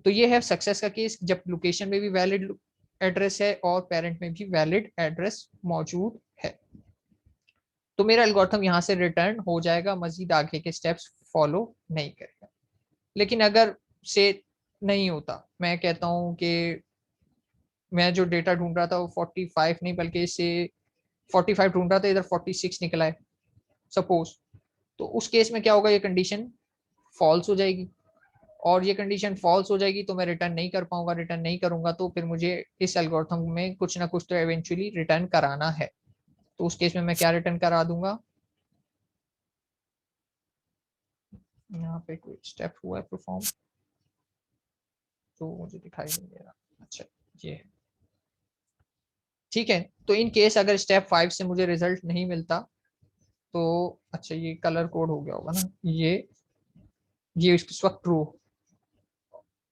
तो ये है सक्सेस का केस, जब लोकेशन में भी वैलिड एड्रेस है और पेरेंट में भी वैलिड एड्रेस मौजूद है। तो मेरा एल्गोरिथम यहाँ से रिटर्न हो जाएगा, मजीद आगे के स्टेप्स फॉलो नहीं करेगा। लेकिन अगर से नहीं होता, मैं कहता हूँ कि मैं जो डेटा ढूंढ रहा था वो 45 नहीं बल्कि इससे 45 ढूंढ रहा था, इधर 46 निकला है सपोज, तो उस केस में क्या होगा, ये कंडीशन फॉल्स हो जाएगी। और ये कंडीशन फॉल्स हो जाएगी तो मैं रिटर्न नहीं कर पाऊंगा, रिटर्न नहीं करूंगा तो फिर मुझे इस एल्गोरिथम में कुछ ना कुछ तो एवेंचुअली रिटर्न कराना है। तो उस केस में मैं क्या रिटर्न करा दूंगा, यहाँ पे कोई स्टेप हुआ है परफॉर्म तो मुझे दिखाई नहीं दे रहा। अच्छा ये है, ठीक है। तो इन केस अगर स्टेप 5 से मुझे रिजल्ट नहीं मिलता तो अच्छा ये कलर कोड हो गया होगा ना, ये इस वक्त ट्रू,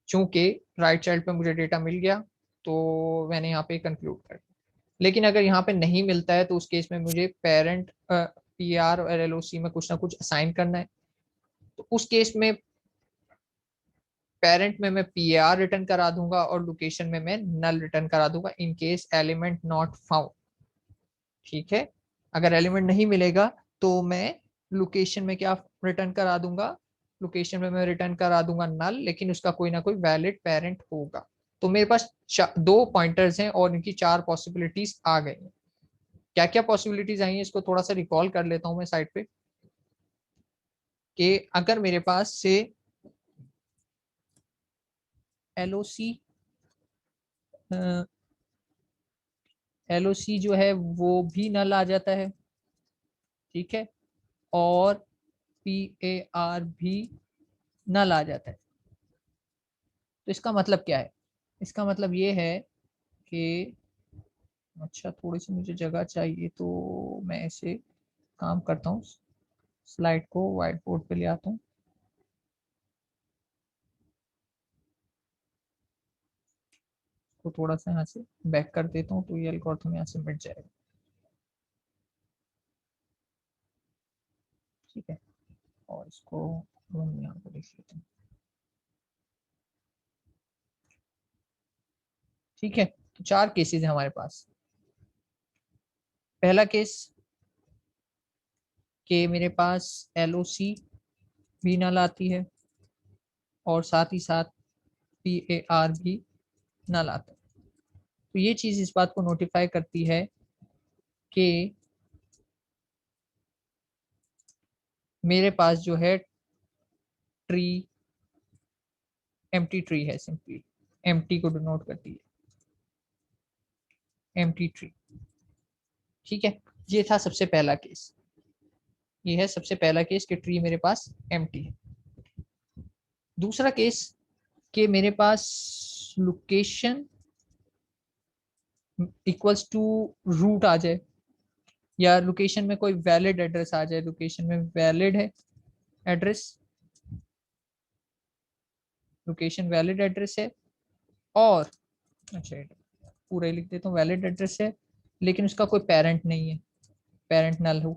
चूंकि राइट चाइल्ड पे मुझे डेटा मिल गया तो मैंने यहाँ पे कंक्लूड कर दिया। लेकिन अगर यहाँ पे नहीं मिलता है तो उस केस में मुझे पेरेंट PR और LOC में कुछ ना कुछ असाइन करना है। तो उस केस में पेरेंट में मैं PAR रिटर्न करा दूंगा और लोकेशन में मैं नल रिटर्न करा दूंगा in case element not found. ठीक है, अगर एलिमेंट नहीं मिलेगा तो मैं लोकेशन में क्या रिटर्न करा दूंगा, लोकेशन में मैं रिटर्न करा दूंगा नल, लेकिन उसका कोई ना कोई वैलिड पेरेंट होगा। तो मेरे पास दो पॉइंटर्स हैं और इनकी चार पॉसिबिलिटीज आ गई हैं। क्या क्या पॉसिबिलिटीज आई हैं इसको थोड़ा सा रिकॉल कर लेता हूं मैं साइड पे, कि अगर मेरे पास से LOC LOC जो है वो भी नल आ जाता है, ठीक है, और PAR भी नल आ जाता है। तो इसका मतलब क्या है, इसका मतलब ये है कि अच्छा थोड़ी सी मुझे जगह चाहिए तो मैं ऐसे काम करता हूँ, स्लाइड को व्हाइट बोर्ड पे ले आता हूँ। तो थोड़ा सा यहाँ से बैक कर देता हूँ तो ये एल्गोरिथम यहाँ से मिट जाएगा। ठीक है, और इसको हम यहाँ पर लिख लेते हैं। ठीक है, तो चार केसेस हैं हमारे पास। पहला केस कि मेरे पास LOC भी नल आती है और साथ ही साथ PAR भी नल आता है। तो ये चीज इस बात को नोटिफाई करती है कि मेरे पास जो है ट्री एम्प्टी ट्री है, सिंपली एम्प्टी को डिनोट करती है, एम्प्टी ट्री। ठीक है, ये था सबसे पहला केस, ये है सबसे पहला केस कि ट्री मेरे पास एम्प्टी है। दूसरा केस कि मेरे पास लोकेशन इक्वल्स टू रूट आ जाए, या लोकेशन में कोई वैलिड एड्रेस आ जाए, लोकेशन में वैलिड है एड्रेस, लोकेशन वैलिड एड्रेस है, और अच्छा पूरा ही लिख देता हूँ, वैलिड एड्रेस है लेकिन उसका कोई पेरेंट नहीं है, पेरेंट नल हो।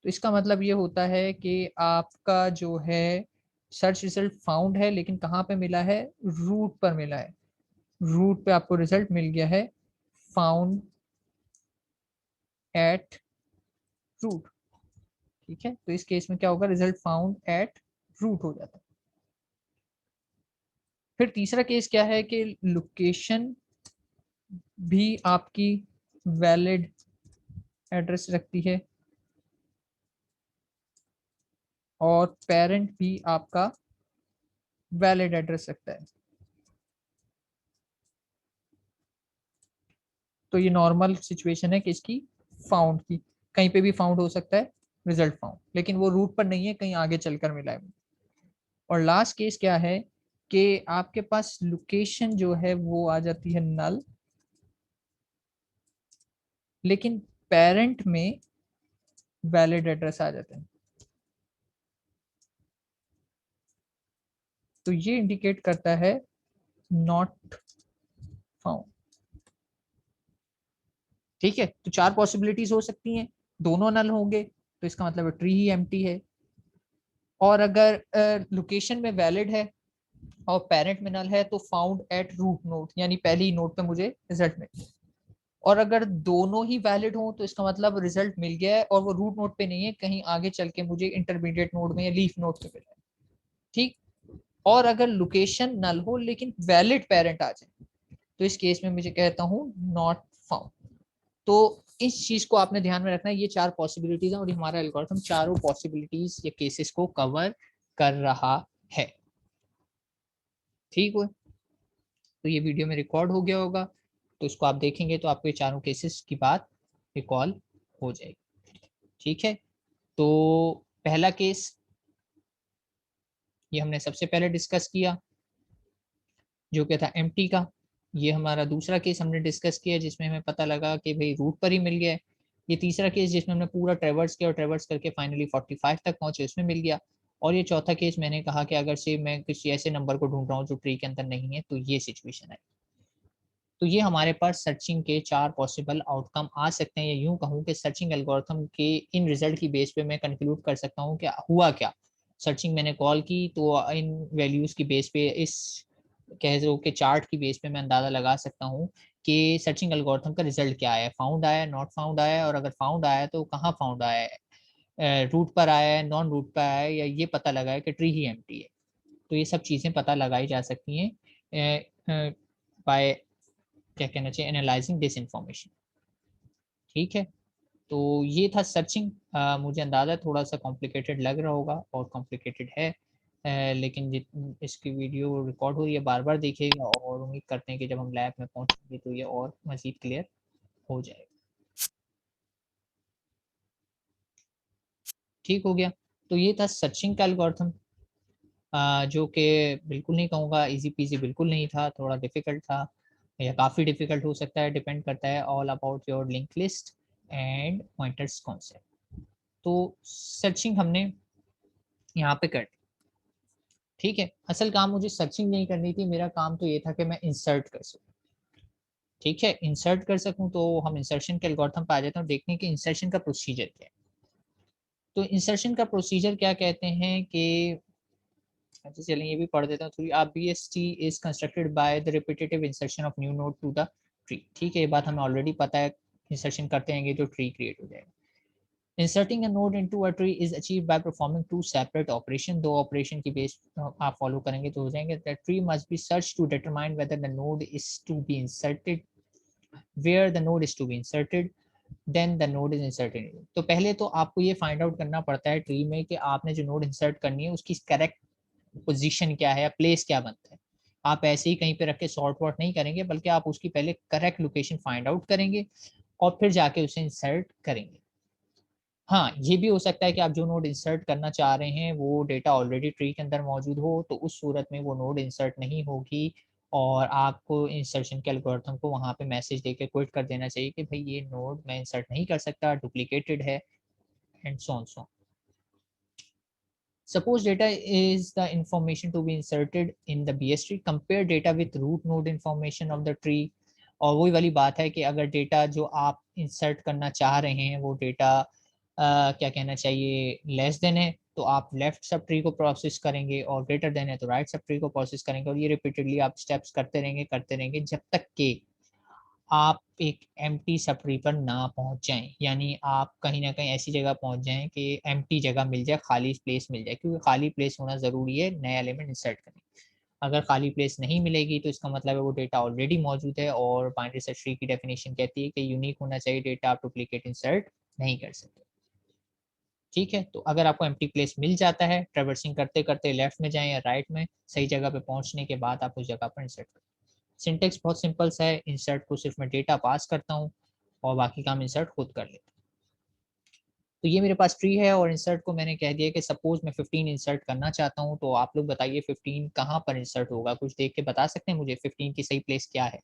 तो इसका मतलब ये होता है कि आपका जो है सर्च रिजल्ट फाउंड है, लेकिन कहाँ पे मिला है? रूट पर मिला है। रूट पे आपको रिजल्ट मिल गया है फाउंड एट रूट। ठीक है, तो इस केस में क्या होगा? रिजल्ट फाउंड एट रूट हो जाता है। फिर तीसरा केस क्या है कि लोकेशन भी आपकी वैलिड एड्रेस रखती है और पेरेंट भी आपका वैलिड एड्रेस रखता है। तो ये नॉर्मल सिचुएशन है किसकी? फाउंड की। कहीं पे भी फाउंड हो सकता है रिजल्ट फाउंड, लेकिन वो रूट पर नहीं है, कहीं आगे चलकर मिला है। और लास्ट केस क्या है कि आपके पास लोकेशन जो है वो आ जाती है नल, लेकिन पेरेंट में वैलिड एड्रेस आ जाते हैं। तो ये इंडिकेट करता है नॉट फाउंड। ठीक है, तो चार पॉसिबिलिटीज हो सकती हैं, दोनों नल होंगे तो इसका मतलब ट्री ही एम्प्टी है। और अगर लोकेशन में वैलिड है और पेरेंट में नल है तो फाउंड एट रूट नोड, यानी पहली ही नोड पे मुझे रिजल्ट मिल गया। और अगर दोनों ही वैलिड हो तो इसका मतलब रिजल्ट मिल गया है और वो रूट नोड पे नहीं है, कहीं आगे चल के मुझे इंटरमीडिएट नोड में या लीफ नोड पे मिला है। ठीक। और अगर लोकेशन नल हो लेकिन वैलिड पेरेंट आ जाए तो इस केस में मुझे कहता हूं नॉट फाउंड। तो इस चीज को आपने ध्यान में रखना है, ये चार पॉसिबिलिटीज है और हमारा एल्गोरिथम चारों पॉसिबिलिटीज या केसेस को कवर कर रहा है। ठीक है, तो ये वीडियो में रिकॉर्ड हो गया होगा, तो इसको आप देखेंगे तो आपको ये चारों केसेस की बात रिकॉल हो जाएगी। ठीक है, तो पहला केस ये हमने सबसे पहले डिस्कस किया जो क्या था एम्प्टी का। ये हमारा दूसरा केस हमने डिस्कस किया जिसमें हमें पता लगा कि भाई रूट पर ही मिल गया है। ये तीसरा केस जिसमें हमने पूरा ट्रेवर्स किया और ट्रेवर्स करके फाइनली 45 तक पहुंचे, उसमें मिल गया। और ये चौथा केस मैंने कहा कि अगर से मैं किसी ऐसे नंबर को ढूंढ रहा हूँ जो ट्री के अंदर नहीं है तो ये सिचुएशन है। तो ये हमारे पास सर्चिंग के चार पॉसिबल आउटकम आ सकते हैं, या यूं कहूं कि सर्चिंग एल्गोरिथम के इन रिजल्ट की बेस पे मैं कंक्लूड कर सकता हूं कि हुआ क्या। सर्चिंग मैंने कॉल की तो इन वैल्यूज की बेस पे, इस कह दो कि चार्ट की बेस पे मैं अंदाजा लगा सकता हूं कि सर्चिंग एल्गोरिथम का रिजल्ट क्या आया, फाउंड आया, नॉट फाउंड आया, और अगर फाउंड आया तो कहाँ फाउंड आया है, रूट पर आया है, नॉन रूट पर आया है, या ये पता लगा है कि ट्री ही एम्प्टी है। तो ये सब चीज़ें पता लगाई जा सकती हैं बाय, क्या कहना चाहिए, एनालाइजिंग दिस इंफॉर्मेशन। ठीक है, तो ये था सर्चिंग। मुझे अंदाज़ा थोड़ा सा कॉम्प्लिकेटेड लग रहा होगा और कॉम्प्लिकेटेड है, लेकिन इसकी वीडियो रिकॉर्ड हो रही है, बार बार देखिएगा और उम्मीद करते हैं कि जब हम लैब में पहुंचेंगे तो ये और मज़ीद क्लियर हो जाएगा। ठीक हो गया, तो ये था सर्चिंग का एल्गोरिथम, जो कि बिल्कुल नहीं कहूँगा इजी पीजी, बिल्कुल नहीं था, थोड़ा डिफिकल्ट था या काफ़ी डिफिकल्ट हो सकता है, डिपेंड करता है all about your link list and pointers concept. तो सर्चिंग हमने यहाँ पे कर दी। ठीक है, असल काम मुझे सर्चिंग नहीं करनी थी, मेरा काम तो ये था कि मैं इंसर्ट कर सकूँ। ठीक है, इंसर्ट कर सकूँ तो हम इंसर्शन के एल्गोरिथम पे आ जाते हैं और देखने के इंसर्शन का प्रोसीजर क्या है। तो इंसर्शन का प्रोसीजर क्या कहते हैं कि, अच्छा चलिए ये भी पढ़ देता हूँ थोड़ी। आप BST is constructed by the repetitive insertion of new node to the tree. ठीक है, ये बात हमें ऑलरेडी पता है, इंसर्शन करते हैं जो ट्री क्रिएट हो जाएगा। Inserting a node into a tree is achieved by performing two separate operation। दो ऑपरेशन की बेस आप फॉलो करेंगे तो हो जाएंगे। The tree must be searched to determine whether the node is to be inserted, where the node is to be inserted, then the node is inserted। तो पहले तो आपको ये फाइंड आउट करना पड़ता है ट्री में कि आपने जो नोड इंसर्ट करनी है उसकी करेक्ट पोजीशन क्या है या प्लेस क्या बनता है। आप ऐसे ही कहीं पे रख के सॉर्ट वॉर्ट नहीं करेंगे, बल्कि आप उसकी पहले करेक्ट लोकेशन फाइंड आउट करेंगे और फिर जाके उसे इंसर्ट करेंगे। हाँ, ये भी हो सकता है कि आप जो नोड इंसर्ट करना चाह रहे हैं वो डेटा ऑलरेडी ट्री के अंदर मौजूद हो, तो उस सूरत में वो नोड इंसर्ट नहीं होगी और आपको इंसर्शन के एल्गोरिथम को वहाँ पे मैसेज देके क्विट कर देना चाहिए कि भाई ये नोड मैं इंसर्ट नहीं कर सकता, डुप्लीकेटेड है, and so on so. Suppose data is the information to be inserted in the BS tree. Compare data with root node information of the tree। और वही वाली बात है कि अगर डेटा जो आप इंसर्ट करना चाह रहे हैं वो डेटा क्या कहना चाहिए लेस देन है, तो आप लेफ्ट सब ट्री को प्रोसेस करेंगे, और ग्रेटर देन है तो राइट सब ट्री को प्रोसेस करेंगे, और ये रिपीटेडली आप स्टेप्स करते रहेंगे जब तक कि आप एक एम्प्टी सब ट्री पर ना पहुंच जाएं, यानी आप कहीं ना कहीं ऐसी जगह पहुंच जाएं कि एम्प्टी जगह मिल जाए, खाली प्लेस मिल जाए, क्योंकि खाली प्लेस होना जरूरी है नया एलिमेंट इंसर्ट करने। अगर खाली प्लेस नहीं मिलेगी तो इसका मतलब है वो डेटा ऑलरेडी मौजूद है, और बाइनरी सर्च ट्री की डेफिनेशन कहती है कि यूनिक होना चाहिए डेटा, आप डुप्लीकेट इंसर्ट नहीं कर सकते। ठीक है, तो अगर आपको एम्प्टी प्लेस मिल जाता है, ट्रेवर्सिंग करते करते लेफ्ट में जाएं या राइट में, सही जगह पे पहुंचने के बाद आप उस जगह पर इंसर्ट करें। सिंटेक्स बहुत सिंपल सा है, इंसर्ट को सिर्फ मैं डेटा पास करता हूँ और बाकी काम इंसर्ट खुद कर लेता हूँ। तो ये मेरे पास ट्री है, और इंसर्ट को मैंने कह दिया कि सपोज मैं 15 इंसर्ट करना चाहता हूँ, तो आप लोग बताइए 15 कहाँ पर इंसर्ट होगा, कुछ देख के बता सकते हैं मुझे 15 की सही प्लेस क्या है?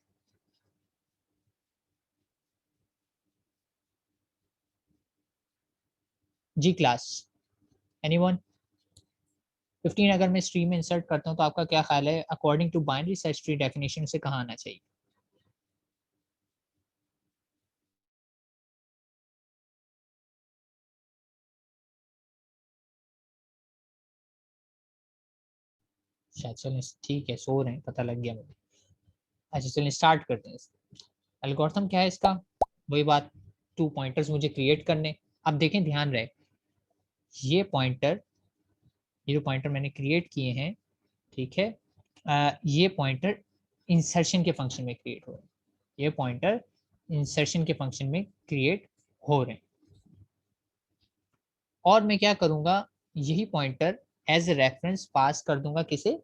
जी क्लास, एनीवन? 15 अगर मैं स्ट्रीम में इंसर्ट करता हूँ तो आपका क्या ख्याल है, according to binary search tree definition से कहाँ आना चाहिए? अच्छा चलें, ठीक है, सो रहे हैं, पता लग गया मुझे। अच्छा चलिए स्टार्ट करते हैं। एल्गोरिथम क्या है इसका? वही बात, 2 पॉइंटर्स मुझे क्रिएट करने। अब देखें, ध्यान रहे, ये पॉइंटर, ये जो पॉइंटर मैंने क्रिएट किए हैं, ठीक है, ये पॉइंटर इंसर्शन के फंक्शन में क्रिएट हो रहे हैं, ये पॉइंटर इंसर्शन के फंक्शन में क्रिएट हो रहे हैं। और मैं क्या करूंगा, यही पॉइंटर एज ए रेफरेंस पास कर दूंगा, किसे?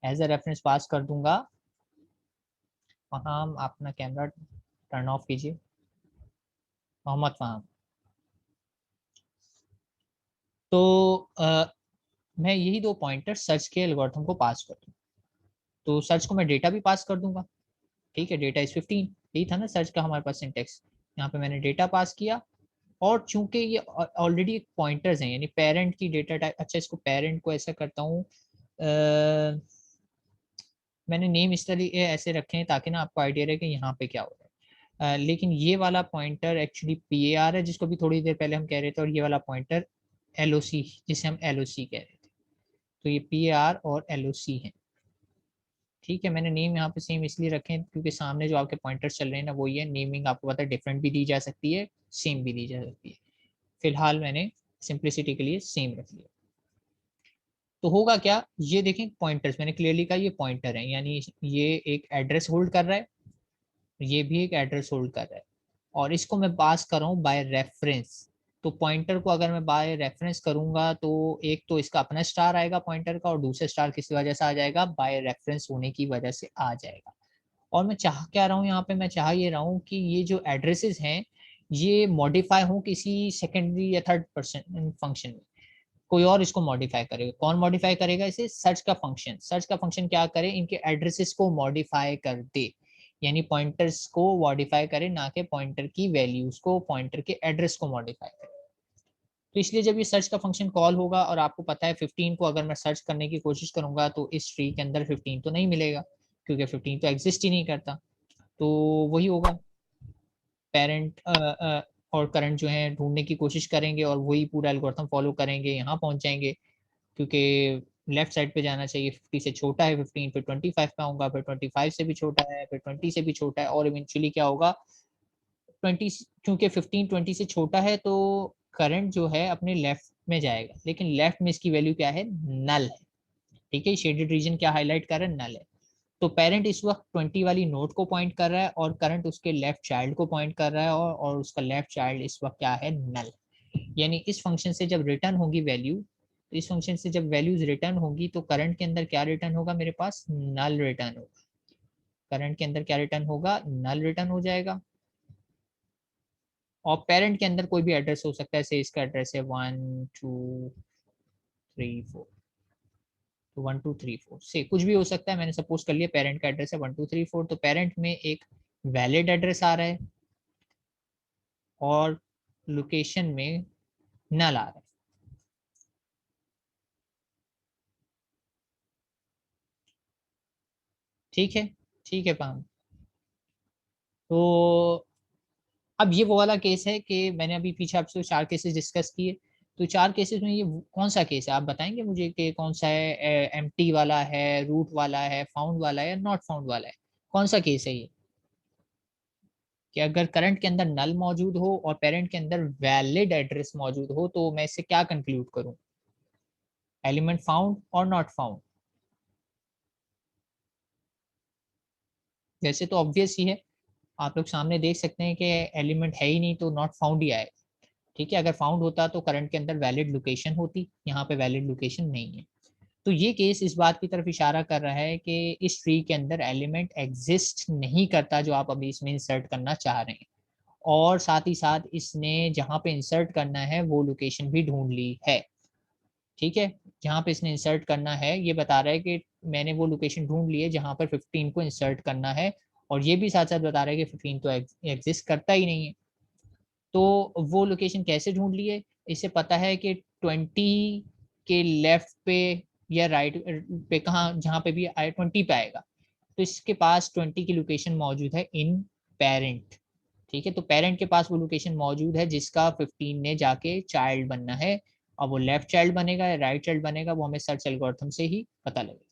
एज ए रेफरेंस पास कर दूंगा, वहां अपना कैमरा टर्न ऑफ कीजिए, मोहम्मद फहाम। तो मैं यही दो पॉइंटर सर्च के एल्गोरिथम को पास कर दूँ, तो सर्च को मैं डेटा भी पास कर दूंगा। ठीक है, डेटा इज 15, यही था ना सर्च का हमारे पास सिंटेक्स। यहाँ पे मैंने डेटा पास किया, और चूंकि ये ऑलरेडी पॉइंटर्स हैं, यानी पेरेंट की डेटा टाइप, अच्छा इसको पेरेंट को ऐसा करता हूँ, मैंने नेम इस तरह ऐसे रखे हैं ताकि ना आपको आइडिया रहे कि यहाँ पे क्या हो रहा है। लेकिन ये वाला पॉइंटर एक्चुअली PAR है, जिसको भी थोड़ी देर पहले हम कह रहे थे, और ये वाला पॉइंटर LOC, जिसे हम LOC कह रहे थे। तो ये PAR और LOC है। ठीक है, मैंने नेम यहाँ पे सेम इसलिए रखे हैं क्योंकि सामने जो आपके पॉइंटर्स चल रहे हैं ना, वही है। नेमिंग आपको पता है डिफरेंट भी दी जा सकती है, सेम भी दी जा सकती है। फिलहाल मैंने सिंप्लिसिटी के लिए सेम रख लिया। तो होगा क्या, ये देखें पॉइंटर्स मैंने क्लियरली कहा ये पॉइंटर है, यानी ये एक एड्रेस होल्ड कर रहा है, ये भी एक एड्रेस होल्ड कर रहा है, और इसको मैं पास कर रहा हूँ बाय रेफरेंस। तो पॉइंटर को अगर मैं बाय रेफरेंस करूंगा तो एक तो इसका अपना स्टार आएगा पॉइंटर का, और दूसरा स्टार किस वजह से आ जाएगा, बाय रेफरेंस होने की वजह से आ जाएगा। और मैं चाह क्या रहा हूँ यहाँ पे, मैं चाह ये रहा हूँ कि ये जो एड्रेसेस हैं ये मॉडिफाई हो किसी सेकेंडरी या थर्ड पर्सन फंक्शन में, कोई और इसको मॉडिफाई करेगा। कौन मॉडिफाई करेगा इसे? सर्च का फंक्शन। सर्च का फंक्शन क्या करे, इनके एड्रेसेस को मॉडिफाई कर दे, यानी पॉइंटर्स को मॉडिफाई करे, ना कि पॉइंटर की वैल्यूज को, पॉइंटर के एड्रेस को मॉडिफाई करे। तो इसलिए जब ये सर्च का फंक्शन कॉल होगा, और आपको पता है 15 को अगर मैं सर्च करने की कोशिश करूंगा तो इस ट्री के अंदर 15 तो नहीं मिलेगा, क्योंकि 15 तो एग्जिस्ट ही नहीं करता। तो वही होगा, पेरेंट और करंट जो है ढूंढने की कोशिश करेंगे, और वही पूरा एल्गोरिथम फॉलो करेंगे, यहाँ पहुंच जाएंगे, क्योंकि लेफ्ट साइड पे जाना चाहिए। 50 से छोटा है 15, फिर 25 पे आऊंगा, फिर 25 से भी छोटा है, फिर 20 से भी छोटा है, और इवेंचुअली क्या होगा, 20, क्योंकि 15 20 से छोटा है तो करंट जो है अपने लेफ्ट में जाएगा, लेकिन लेफ्ट में इसकी वैल्यू क्या है, नल है। ठीक है, शेडेड रीजन क्या हाईलाइट कर रहा है, नल है। तो पेरेंट इस वक्त 20 वाली नोट को पॉइंट कर रहा है, और करंट उसके लेफ्ट चाइल्ड को पॉइंट कर रहा है, और उसका लेफ्ट चाइल्ड इस वक्त क्या है, नल। यानी इस फंक्शन से जब रिटर्न होगी वैल्यू, तो इस फंक्शन से जब वैल्यूज रिटर्न होगी तो करंट के अंदर क्या रिटर्न होगा, मेरे पास नल रिटर्न होगा। करंट के अंदर क्या रिटर्न होगा, नल रिटर्न हो जाएगा। और पेरेंट के अंदर कोई भी एड्रेस हो सकता है, से इसका एड्रेस है 1 2 3 4, तो 1 2 3 4 से कुछ भी हो सकता है। मैंने सपोज कर लिया पेरेंट का एड्रेस है 1 2 3 4, तो पेरेंट में एक वैलिड एड्रेस आ रहा है, और लोकेशन में नल आ रहा है। ठीक है, ठीक है पाम। तो अब ये वो वाला केस है कि मैंने अभी पीछे आपसे 4 केसेस डिस्कस किए। तो 4 केसेस में ये कौन सा केस है, आप बताएंगे मुझे कि कौन सा है? एम्प्टी वाला है, रूट वाला है, फाउंड वाला है या नॉट फाउंड वाला है? कौन सा केस है ये कि अगर करंट के अंदर नल मौजूद हो और पेरेंट के अंदर वैलिड एड्रेस मौजूद हो तो मैं इससे क्या कंक्लूड करूं? एलिमेंट फाउंड और नॉट फाउंड? वैसे तो ऑब्वियस ही है, आप लोग सामने देख सकते हैं कि एलिमेंट है ही नहीं तो नॉट फाउंड ही आएगा। ठीक है, अगर फाउंड होता तो करंट के अंदर वैलिड लोकेशन होती, यहाँ पे वैलिड लोकेशन नहीं है। तो ये केस इस बात की तरफ इशारा कर रहा है कि इस ट्री के अंदर एलिमेंट एग्जिस्ट नहीं करता जो आप अभी इसमें इंसर्ट करना चाह रहे हैं, और साथ ही साथ इसने जहां पे इंसर्ट करना है वो लोकेशन भी ढूंढ ली है। ठीक है, जहां पे इसने इंसर्ट करना है ये बता रहा है कि मैंने वो लोकेशन ढूंढ ली है जहां पर 15 को इंसर्ट करना है, और ये भी साथ साथ बता रहा है कि 15 तो एग्जिस्ट करता ही नहीं है। तो वो लोकेशन कैसे ढूंढ लिए? इसे पता है कि 20 के लेफ्ट पे या राइट पे, कहाँ जहाँ पे भी 20 पे आएगा, तो इसके पास 20 की लोकेशन मौजूद है इन पेरेंट। ठीक है, तो पेरेंट के पास वो लोकेशन मौजूद है जिसका 15 ने जाके चाइल्ड बनना है। अब वो लेफ्ट चाइल्ड बनेगा या राइट चाइल्ड बनेगा वो हमें सर्च एल्गोरिथम से ही पता लगेगा।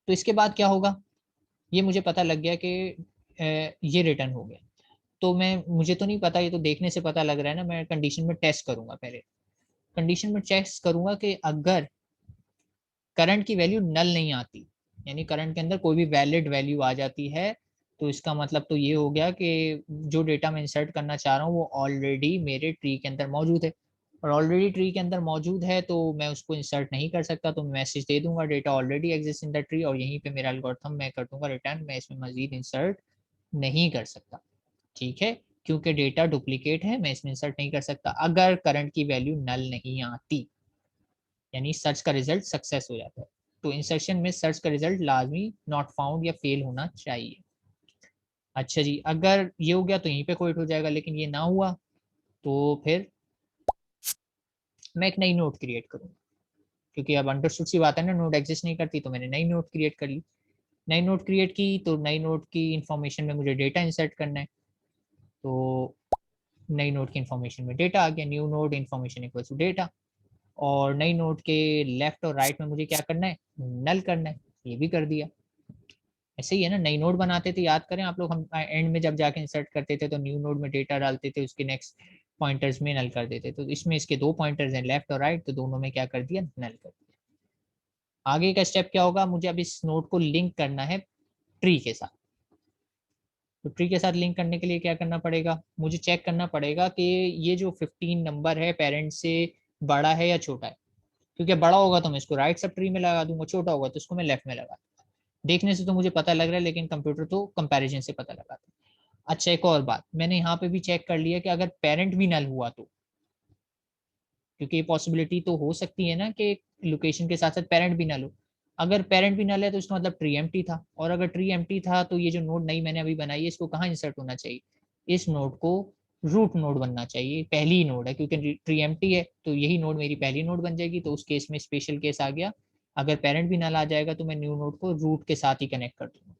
तो इसके बाद क्या होगा, ये मुझे पता लग गया कि ये रिटर्न हो गया। तो मैं, मुझे तो नहीं पता, ये तो देखने से पता लग रहा है ना, मैं कंडीशन में टेस्ट करूंगा पहले। कंडीशन में टेस्ट करूंगा कि अगर करंट की वैल्यू नल नहीं आती, यानी करंट के अंदर कोई भी वैलिड वैल्यू आ जाती है, तो इसका मतलब तो ये हो गया कि जो डेटा मैं इंसर्ट करना चाह रहा हूँ वो ऑलरेडी मेरे ट्री के अंदर मौजूद है, और ऑलरेडी ट्री के अंदर मौजूद है तो मैं उसको इंसर्ट नहीं कर सकता। तो मैसेज दे दूंगा data already exist in the tree, और यहीं पे मेरा एल्गोरिथम मैं कर दूंगा रिटर्न, मैं इसमें मजीद इंसर्ट नहीं कर सकता। ठीक है, क्योंकि डेटा डुप्लीकेट है, मैं इसमें इंसर्ट नहीं कर सकता अगर करंट की वैल्यू नल नहीं आती, यानी सर्च का रिजल्ट सक्सेस हो जाता है। तो इंसर्शन में सर्च का रिजल्ट लाजमी नॉट फाउंड या फेल होना चाहिए। अच्छा जी, अगर ये हो गया तो यहीं पे क्विट हो जाएगा, लेकिन ये ना हुआ तो फिर मैं एक नई नोड क्रिएट करूँ, क्योंकि अब अंडरस्टूड सी बात है ना, नोड एग्जिस्ट नहीं करती, तो मैंने नई नोड क्रिएट कर ली। नई नोड क्रिएट की तो नई नोड की इंफॉर्मेशन में मुझे डेटा इंसर्ट करना है, तो नई नोड की इंफॉर्मेशन में डेटा आ गया, new node information equal to data. और नई नोड के लेफ्ट और राइट में मुझे क्या करना है, नल करना है, ये भी कर दिया। ऐसे ही है ना, नई नोड बनाते थे, याद करें आप लोग, हम एंड में जब जाके इंसर्ट करते थे तो न्यू नोड में डेटा डालते थे, उसके नेक्स्ट पॉइंटर्स में नल कर देते। तो इसमें इसके दो पॉइंटर्स हैं, लेफ्ट और राइट, तो दोनों में क्या कर दिया, नल कर दिया। आगे का स्टेप क्या होगा, मुझे अब इस नोड को लिंक करना है ट्री के साथ। तो ट्री के साथ लिंक करने के लिए क्या करना पड़ेगा, मुझे चेक करना पड़ेगा कि ये जो 15 नंबर है पेरेंट से बड़ा है या छोटा है। क्योंकि बड़ा होगा तो मैं इसको राइट सब ट्री में लगा दूंगा, छोटा होगा तो इसको मैं लेफ्ट में लगा दूंगा। देखने से तो मुझे पता लग रहा है, लेकिन कंप्यूटर तो कंपैरिजन से पता लगाता है। अच्छा, एक और बात, मैंने यहाँ पे भी चेक कर लिया कि अगर पेरेंट भी नल हुआ तो, क्योंकि ये पॉसिबिलिटी तो हो सकती है ना कि लोकेशन के साथ साथ पेरेंट भी नल हो। अगर पेरेंट भी नल है तो इसका मतलब ट्री एम्प्टी था, और अगर ट्री एम्प्टी था तो ये जो नोड नई मैंने अभी बनाई है इसको कहाँ इंसर्ट होना चाहिए, इस नोड को रूट नोड बनना चाहिए, पहली नोड है, क्योंकि ट्री एम्प्टी है तो यही नोड मेरी पहली नोड बन जाएगी। तो उस केस में स्पेशल केस आ गया, अगर पेरेंट भी नल आ जाएगा तो मैं न्यू नोड को रूट के साथ ही कनेक्ट कर दूंगा।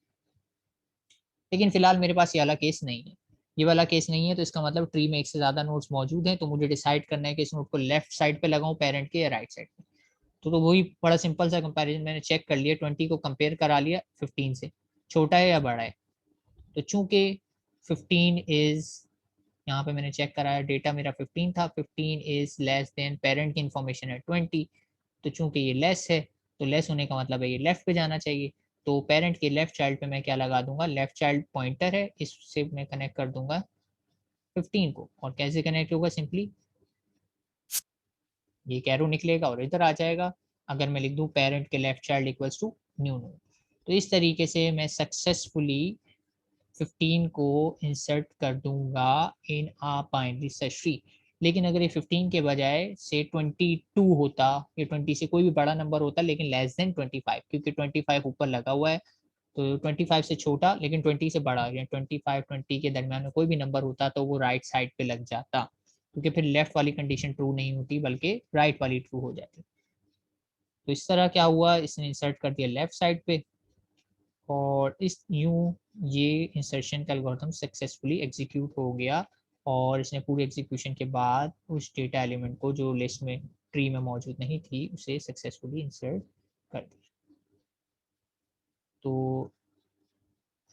लेकिन फिलहाल मेरे पास ये वाला केस नहीं है, ये वाला केस नहीं है, तो इसका मतलब ट्री में एक से ज्यादा नोड्स मौजूद हैं, तो मुझे डिसाइड करना है कि इस नोड को लेफ्ट साइड पे लगाऊं पेरेंट के या राइट साइड पे। तो वही बड़ा सिंपल सा कंपैरिजन मैंने चेक कर लिया, 20 को कंपेयर करा लिया 15 से, छोटा है या बड़ा है। तो चूंकि 15 इज, यहाँ पे मैंने चेक कराया डेटा मेरा 15 था, 15 इज लेस देन पेरेंट की इंफॉर्मेशन है 20, तो चूंकि ये लेस है तो लेस होने का मतलब है ये लेफ्ट पे जाना चाहिए। तो पेरेंट के लेफ्ट चाइल्ड पे मैं क्या लगा दूंगा, लेफ्ट चाइल्ड पॉइंटर है, इससे मैं कनेक्ट कर दूंगा 15 को। और कैसे कनेक्ट होगा, सिंपली ये कैरो निकलेगा और इधर आ जाएगा। अगर मैं लिख दूं पेरेंट के left child equals to new node, तो इस तरीके से मैं सक्सेसफुली 15 को इंसर्ट कर दूंगा इन आ बाइनरी सर्च ट्री। लेकिन अगर ये 15 के बजाय से 22 होता या 20 से कोई भी बड़ा नंबर होता लेकिन लेस देन 25, क्योंकि 25 ऊपर लगा हुआ है, तो 25 से छोटा लेकिन 20 से बड़ा, या 25 20 के दरमियान में कोई भी नंबर होता तो वो राइट साइड पे लग जाता, क्योंकि फिर लेफ्ट वाली कंडीशन ट्रू नहीं होती बल्कि राइट वाली ट्रू हो जाती। तो इस तरह क्या हुआ, इसने इंसर्ट कर दिया लेफ्ट साइड पे, और इस यूं ये इंसर्शन का एल्गोरिथम सक्सेसफुली एग्जीक्यूट हो गया और इसने पूरे एग्जीक्यूशन के बाद उस डेटा एलिमेंट को जो लिस्ट में ट्री में मौजूद नहीं थी उसे सक्सेसफुली इंसर्ट कर दिया। तो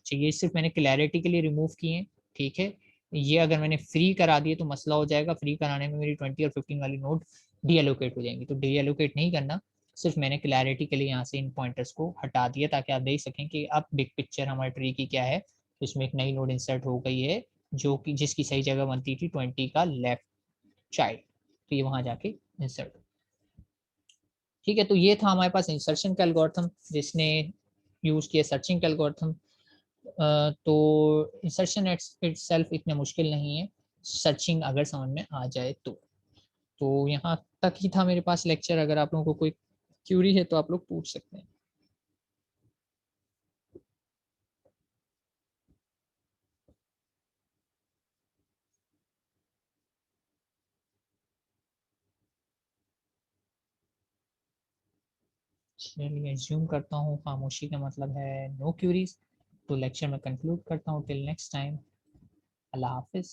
ये सिर्फ मैंने क्लैरिटी के लिए रिमूव किए हैं, ठीक है। ये अगर मैंने फ्री करा दिए तो मसला हो जाएगा, फ्री कराने में मेरी 20 और 15 वाली नोट डी एलोकेट हो जाएंगी। तो डी एलोकेट नहीं करना, सिर्फ मैंने क्लैरिटी के लिए यहाँ से इन पॉइंटर्स को हटा दिया ताकि आप देख सकें कि अब बिग पिक्चर हमारे ट्री की क्या है। तो इसमें एक नई नोड इंसर्ट हो गई है जो कि जिसकी सही जगह बनती थी 20 का लेफ्ट चाइल्ड, तो ये वहां जाके इंसर्ट, ठीक है। तो ये था हमारे पास इंसर्शन का एल्गोरिथम जिसने यूज किया सर्चिंग का एल्गोरिथम। तो इंसर्शन इटसेल्फ इतना मुश्किल नहीं है, सर्चिंग अगर समझ में आ जाए तो यहाँ तक ही था मेरे पास लेक्चर। अगर आप लोगों को कोई क्यूरी है तो आप लोग पूछ सकते हैं। चलिए एज्यूम करता हूँ खामोशी का मतलब है नो क्यूरीज। तो लेक्चर में कंक्लूड करता हूँ। टिल नेक्स्ट टाइम, अल्लाह हाफिज।